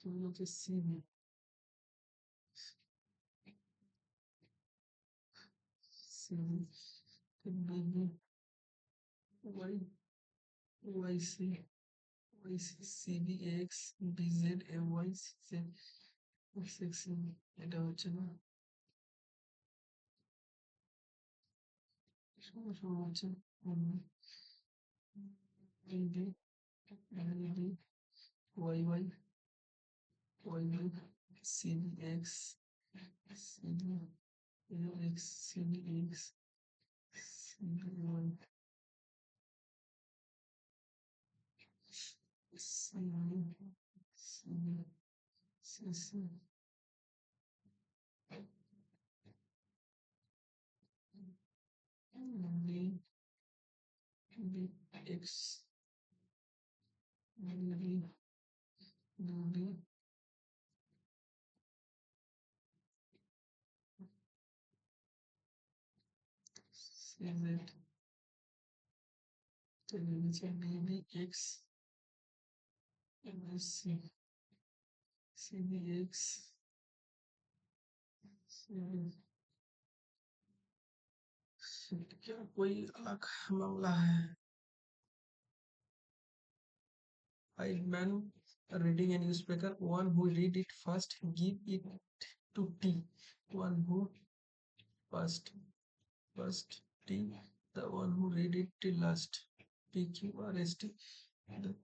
मुझे c b c b b y y c y c c b x b z a y c z x এটা হচ্ছে না সমস্যা হচ্ছে b b b y y y y c b x c b x c b x c b y c b c b c c b b x b b b b c z चलिए नीचे b b x c c b x c b क्या कोई अलग मामला है I man reading a newspaper one who read it first give it to T one who first T the one who read it till last P Q R S T the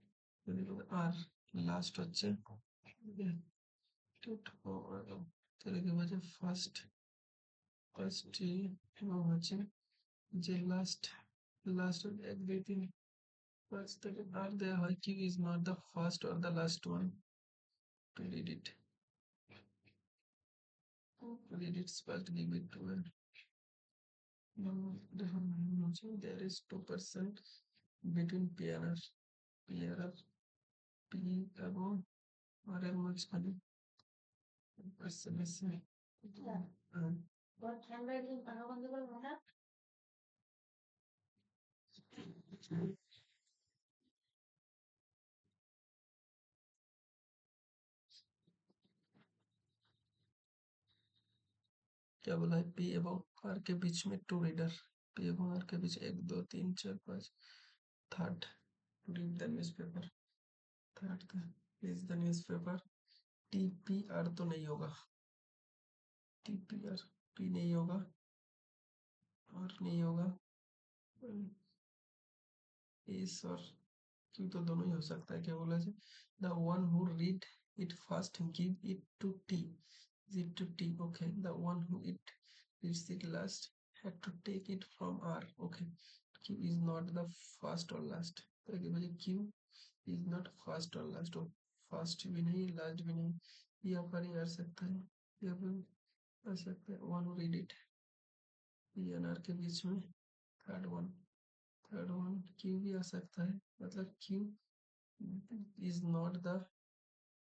R last হচ্ছে তাহলে কি বলছে first এবং হচ্ছে যে last এক দুই তিন পাঁচ থেকে আর দেওয়া হয় Q is not the first or the last one to read it first give it to an there is 2% between PRR P এবং আর এর মাঝখানে পার্সেন্ট আছে क्या बोला है पी एवं आर के बीच में टू रीडर पी एवं आर के बीच 1 2 3 4 5 third read the newspaper third is the newspaper TPR तो नहीं होगा TPR P नहीं होगा और नहीं होगा एस और क्यू तो दोनों ही हो सकता है क्या बोला है the one who read it first give it to T it to T okay the one who it reads it last had to take it from R okay Q is not the first or last तो क्या बोले Q is not first or last or first भी नहीं last भी नहीं यहाँ पर ही आ सकता है यहाँ पर आ सकता है one who read it P and R के बीच में थर्ड वन Q भी आ सकता है मतलब Q is not the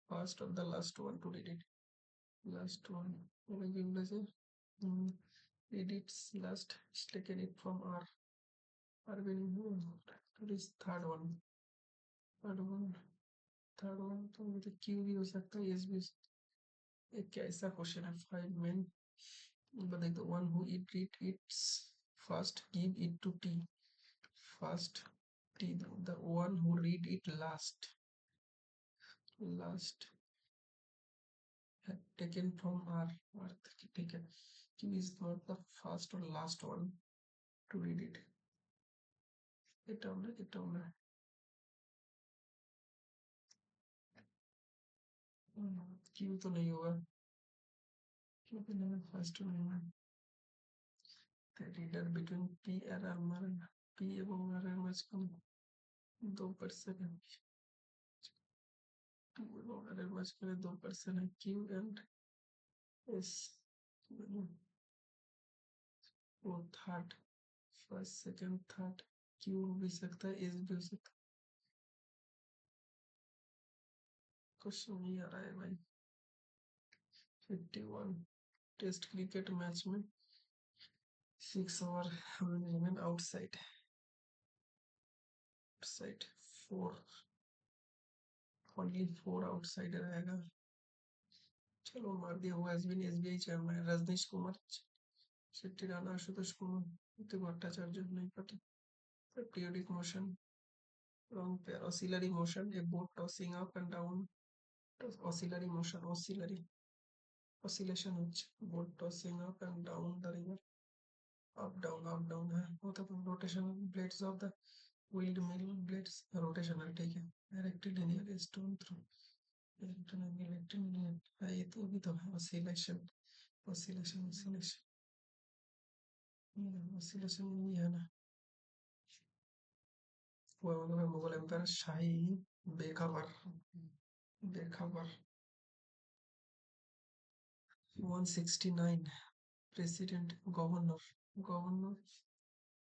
first or the last one to read it last one what I give say read its last is taken it from R will that is third one तो मुझे Q भी हो सकता है S भी एक कैसा question है 5 men बताइए the one who it read its first give it to T first T the one who read it last had taken from R taken Q is not the first or last one to read it এটাও না Q तो नहीं होगा Q तो नहीं first नहीं है reader between P और R P এবং R এর মাঝখানে 2% है P এবং R এর মাঝখানে 2% है Q and S वो third first second third, Q हो भी सकता है, एस भी हो सकता है। क्वेश्चन नहीं आ रहा है भाई। 51 टेस्ट क्रिकेट मैच में 6 over remain outside, side 4, only 4 outside रहेगा। चलो मार दिया हुआ, एसबीआई चेयरमैन है रजनीश कुमार, शेट्टी राणा, आशुतोष कुमार, भट्टाचार्य, नहीं पता। Periodic motion, wrong pair, oscillary motion, a boat tossing up and down, oscillary motion, oscillary, oscillation হচ্ছে, boat tossing up and down the river, up down है, वो तो rotation blades of the windmill blades, rotational, ठीक है। rectilinear stone throw, rectilinear है, ये तो भी तो है, oscillation, oscillation, oscillation, oscillation ये है ना, वो मतलब है मुगल एम्पायर शाही बेखबर, बेखबर। 169 प्रेसिडेंट, गवर्नर, गवर्नर,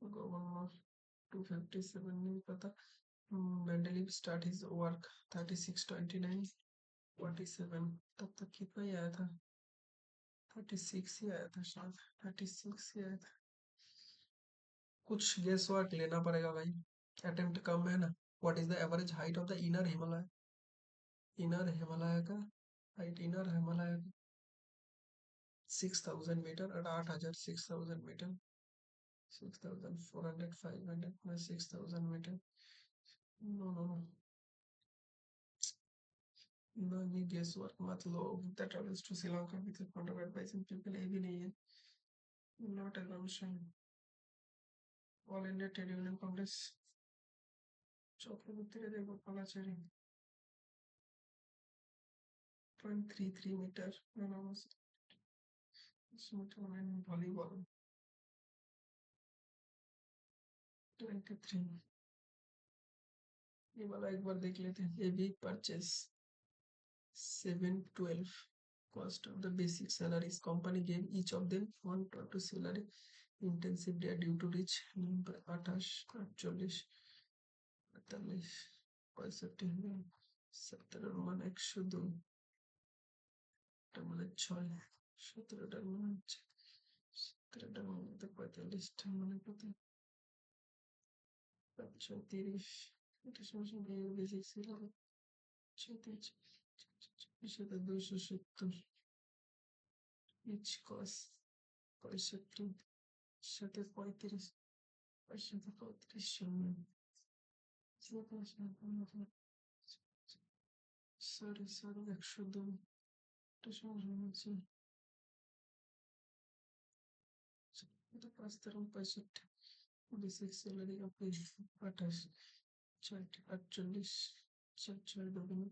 गवर्नर 257 नहीं पता। मेंडलीव स्टार्ट हिज वर्क 3629 47, तब तक कितना ही आया था, 36 ही आया था शायद, 36 ही आया था। कुछ गेस वर्क लेना पड़ेगा भाई, अटेम्प्ट कम है ना। What is the average height of the inner Himalaya, inner Himalaya का हाइट, इनर हिमालय का 6000 metre, 8000, 6000 metre, 6400, 500 plus 6000 meter. No, no, no. No, ये guesswork मत लो। That travels to Sri Lanka with a controversial by some people, ये भी नहीं है। Not assumption. All India Trade Union Congress. चौथे देखो पलाचेरी 0.33 मीटर, वॉलीबॉल 23। ये वाला एक बार देख लेते हैं। ये भी purchase 712, cost of the basic salaries, company gave each of them 1 to salary intensive day due to reach 28, 48, 48, 65, 17 102 মানে 6, 17টার মানে হচ্ছে 17টার মধ্যে 45টা মানে কত, 35, এটা সমস্যা বেসিক স্যালারি 36, 270 ইচ কস্ট 65, সাথে 35, 35 শূন্য, সাড়ে 102, এটা সমস্যা হচ্ছে, এটা 5 তেরো 65, বেসিক স্যালারি অফিস 28, 6 48, 4 6 দুগুণ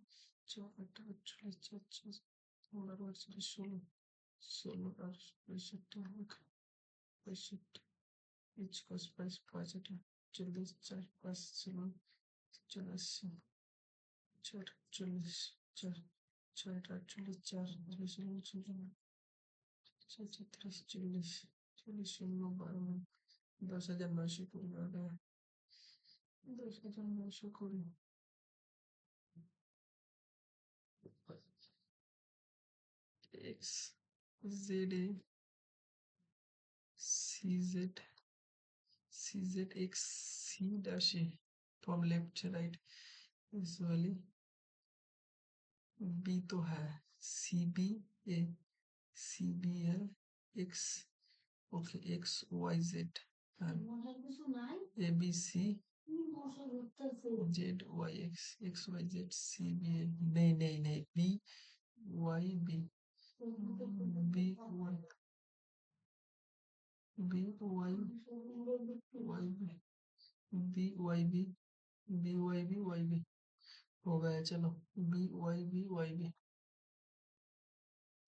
4 8 48, 4 6 15 48 16, 16 আর 65, 65 ইচ কস্ট প্রাইস 5 এটা 40, 4 5 16 84, 4 40, 4 6 48, 4 36 16, 36 40, 40 শূন্য 12, 10,920 10,920 x z a c z c z x c dash a from left to right usually b तो है c b a c b l x, okay x y z है, a b c z y x, x y z c b a, नहीं नहीं नहीं, b y b, b y b y y b, b y b, b y b y b हो गया। चलो b y b y b,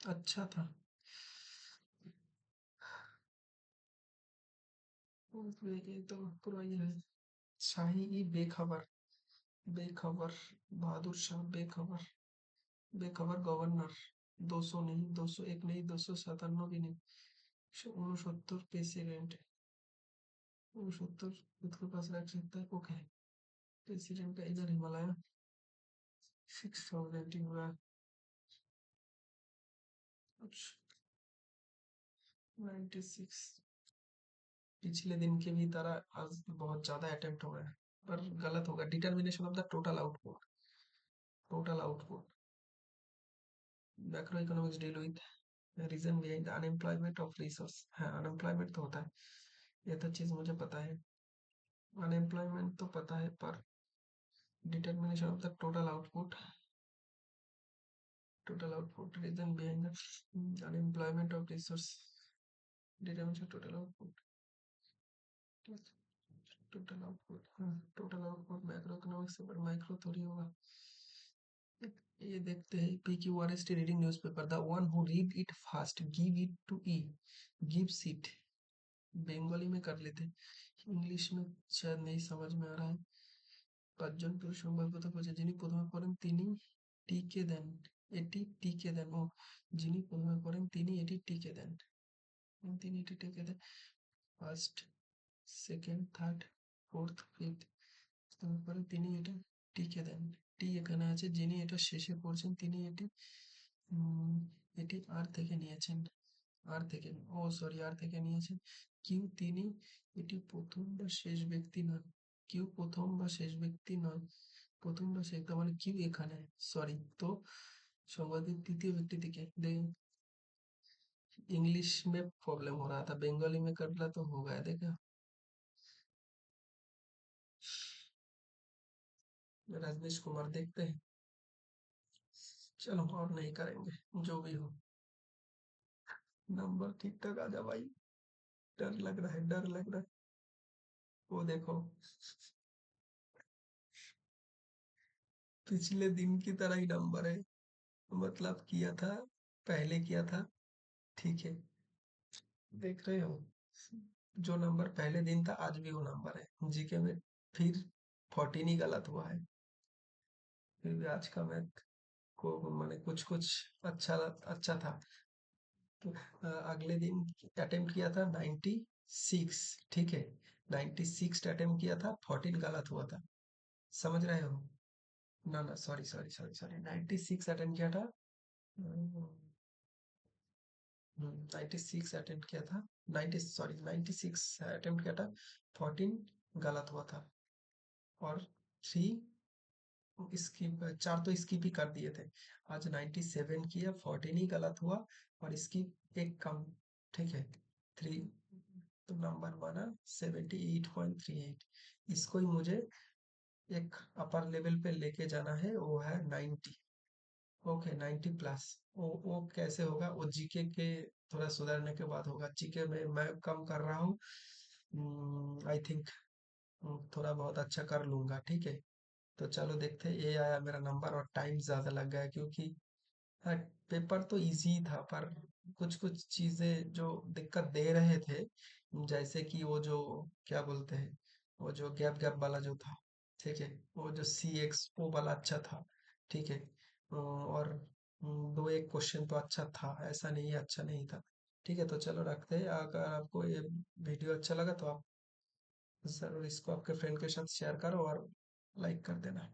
अच्छा था। ये तो पूरा ये है, शाही ई बेखबर, बेखबर, बहादुर शाह बेखबर, बेखबर गवर्नर 200 नहीं, 201 नहीं, 257 भी नहीं, 169 प्रेसिडेंट, वो 70 खुद के पास रख सकता है। ओके, प्रेसिडेंट का इधर हिमालय 6000 हुआ। अच्छा, 96 पिछले दिन के भी तरह आज बहुत ज्यादा अटेम्प्ट हो गए, पर गलत होगा। Determination of the total output macro economics deal with reason behind the unemployment of resource. हाँ, अनएम्प्लॉयमेंट तो होता है, ये तो चीज मुझे पता है। अनएम्प्लॉयमेंट तो पता है, पर determination of the total output reason behind the unemployment of resource, determination total output, total output macro economics से, पर माइक्रो थोड़ी होगा। ये देखते हैं। P Q R S T reading newspaper, the one who read it fast give it to E, gives it. Bengali में कर लेते हैं, इंग्लिश में शायद नहीं समझ में आ रहा है। পাঁচজন পুরুষ সংবাদ কথা বলছে, যিনি প্রথমে পড়েন তিনি টিকে দেন, এটি টিকে দেন। ও, যিনি প্রথমে পড়েন তিনি এটি টিকে দেন, তিনি এটি টিকে দেন। First, second, third, fourth, fifth, তারপরে তিনি এটা টিকে দেন। টি এখানে আছে, যিনি এটা শেষে পড়ছেন তিনি এটি উম, এটি আর থেকে নিয়েছেন, আর থেকে, ও সরি, আর থেকে নিয়েছেন। কিউ, তিনি এটি প্রথম বা শেষ ব্যক্তি নন, কিউ প্রথম বা শেষ ব্যক্তি নয়, প্রথম বা শেষ, তার মানে কিউ এখানে, सॉरी। तो संवादी तृतीय व्यक्ति दिखे दे। इंग्लिश में प्रॉब्लम हो रहा था, बंगाली में कर रहा तो हो गया, देखा। रजनीश कुमार देखते हैं, चलो और नहीं करेंगे, जो भी हो। नंबर ठीक ठाक आ जा भाई, डर लग रहा है, डर लग रहा है। वो देखो, पिछले दिन की तरह ही नंबर है, मतलब किया था, पहले किया था, ठीक है। देख रहे हो, जो नंबर पहले दिन था आज भी वो नंबर है। जीके में फिर 14 ही गलत हुआ है। फिर भी आज का मैथ को मैंने कुछ कुछ अच्छा अच्छा था। तो अगले दिन अटेम्प्ट किया था 96, ठीक है। 96 अटेम्प्ट किया था, 14 गलत हुआ था, समझ रहे हो। ना ना, sorry sorry sorry sorry, 96 attempt किया था। 96 अटेम्प्ट किया था, 90 सॉरी 96 अटेम्प्ट किया था, 14 गलत हुआ था, और 3 स्किप, 4 तो स्किप ही कर दिए थे। आज 97 किया, 14 ही गलत हुआ, और स्किप एक कम, ठीक है। 3, तो नंबर बना 78.38। इसको ही मुझे एक अपर लेवल पे लेके जाना है, वो है 90। Okay, 90 plus. वो कैसे होगा, वो जीके के थोड़ा सुधरने के बाद होगा। जीके में मैं कम कर रहा हूँ, आई थिंक थोड़ा बहुत अच्छा कर लूंगा, ठीक है। तो चलो देखते हैं। ये आया मेरा नंबर, और टाइम ज्यादा लग गया, क्योंकि हाँ, पेपर तो इजी था, पर कुछ कुछ चीजें जो दिक्कत दे रहे थे, जैसे कि वो जो क्या बोलते हैं, वो जो गैप गैप वाला जो था, ठीक है। वो जो सी एक्स ओ वाला अच्छा था, ठीक है। और दो एक क्वेश्चन तो अच्छा था, ऐसा नहीं है अच्छा नहीं था। ठीक है, तो चलो रखते हैं। अगर आपको ये वीडियो अच्छा लगा तो आप जरूर इसको आपके फ्रेंड के साथ शेयर करो और लाइक कर देना।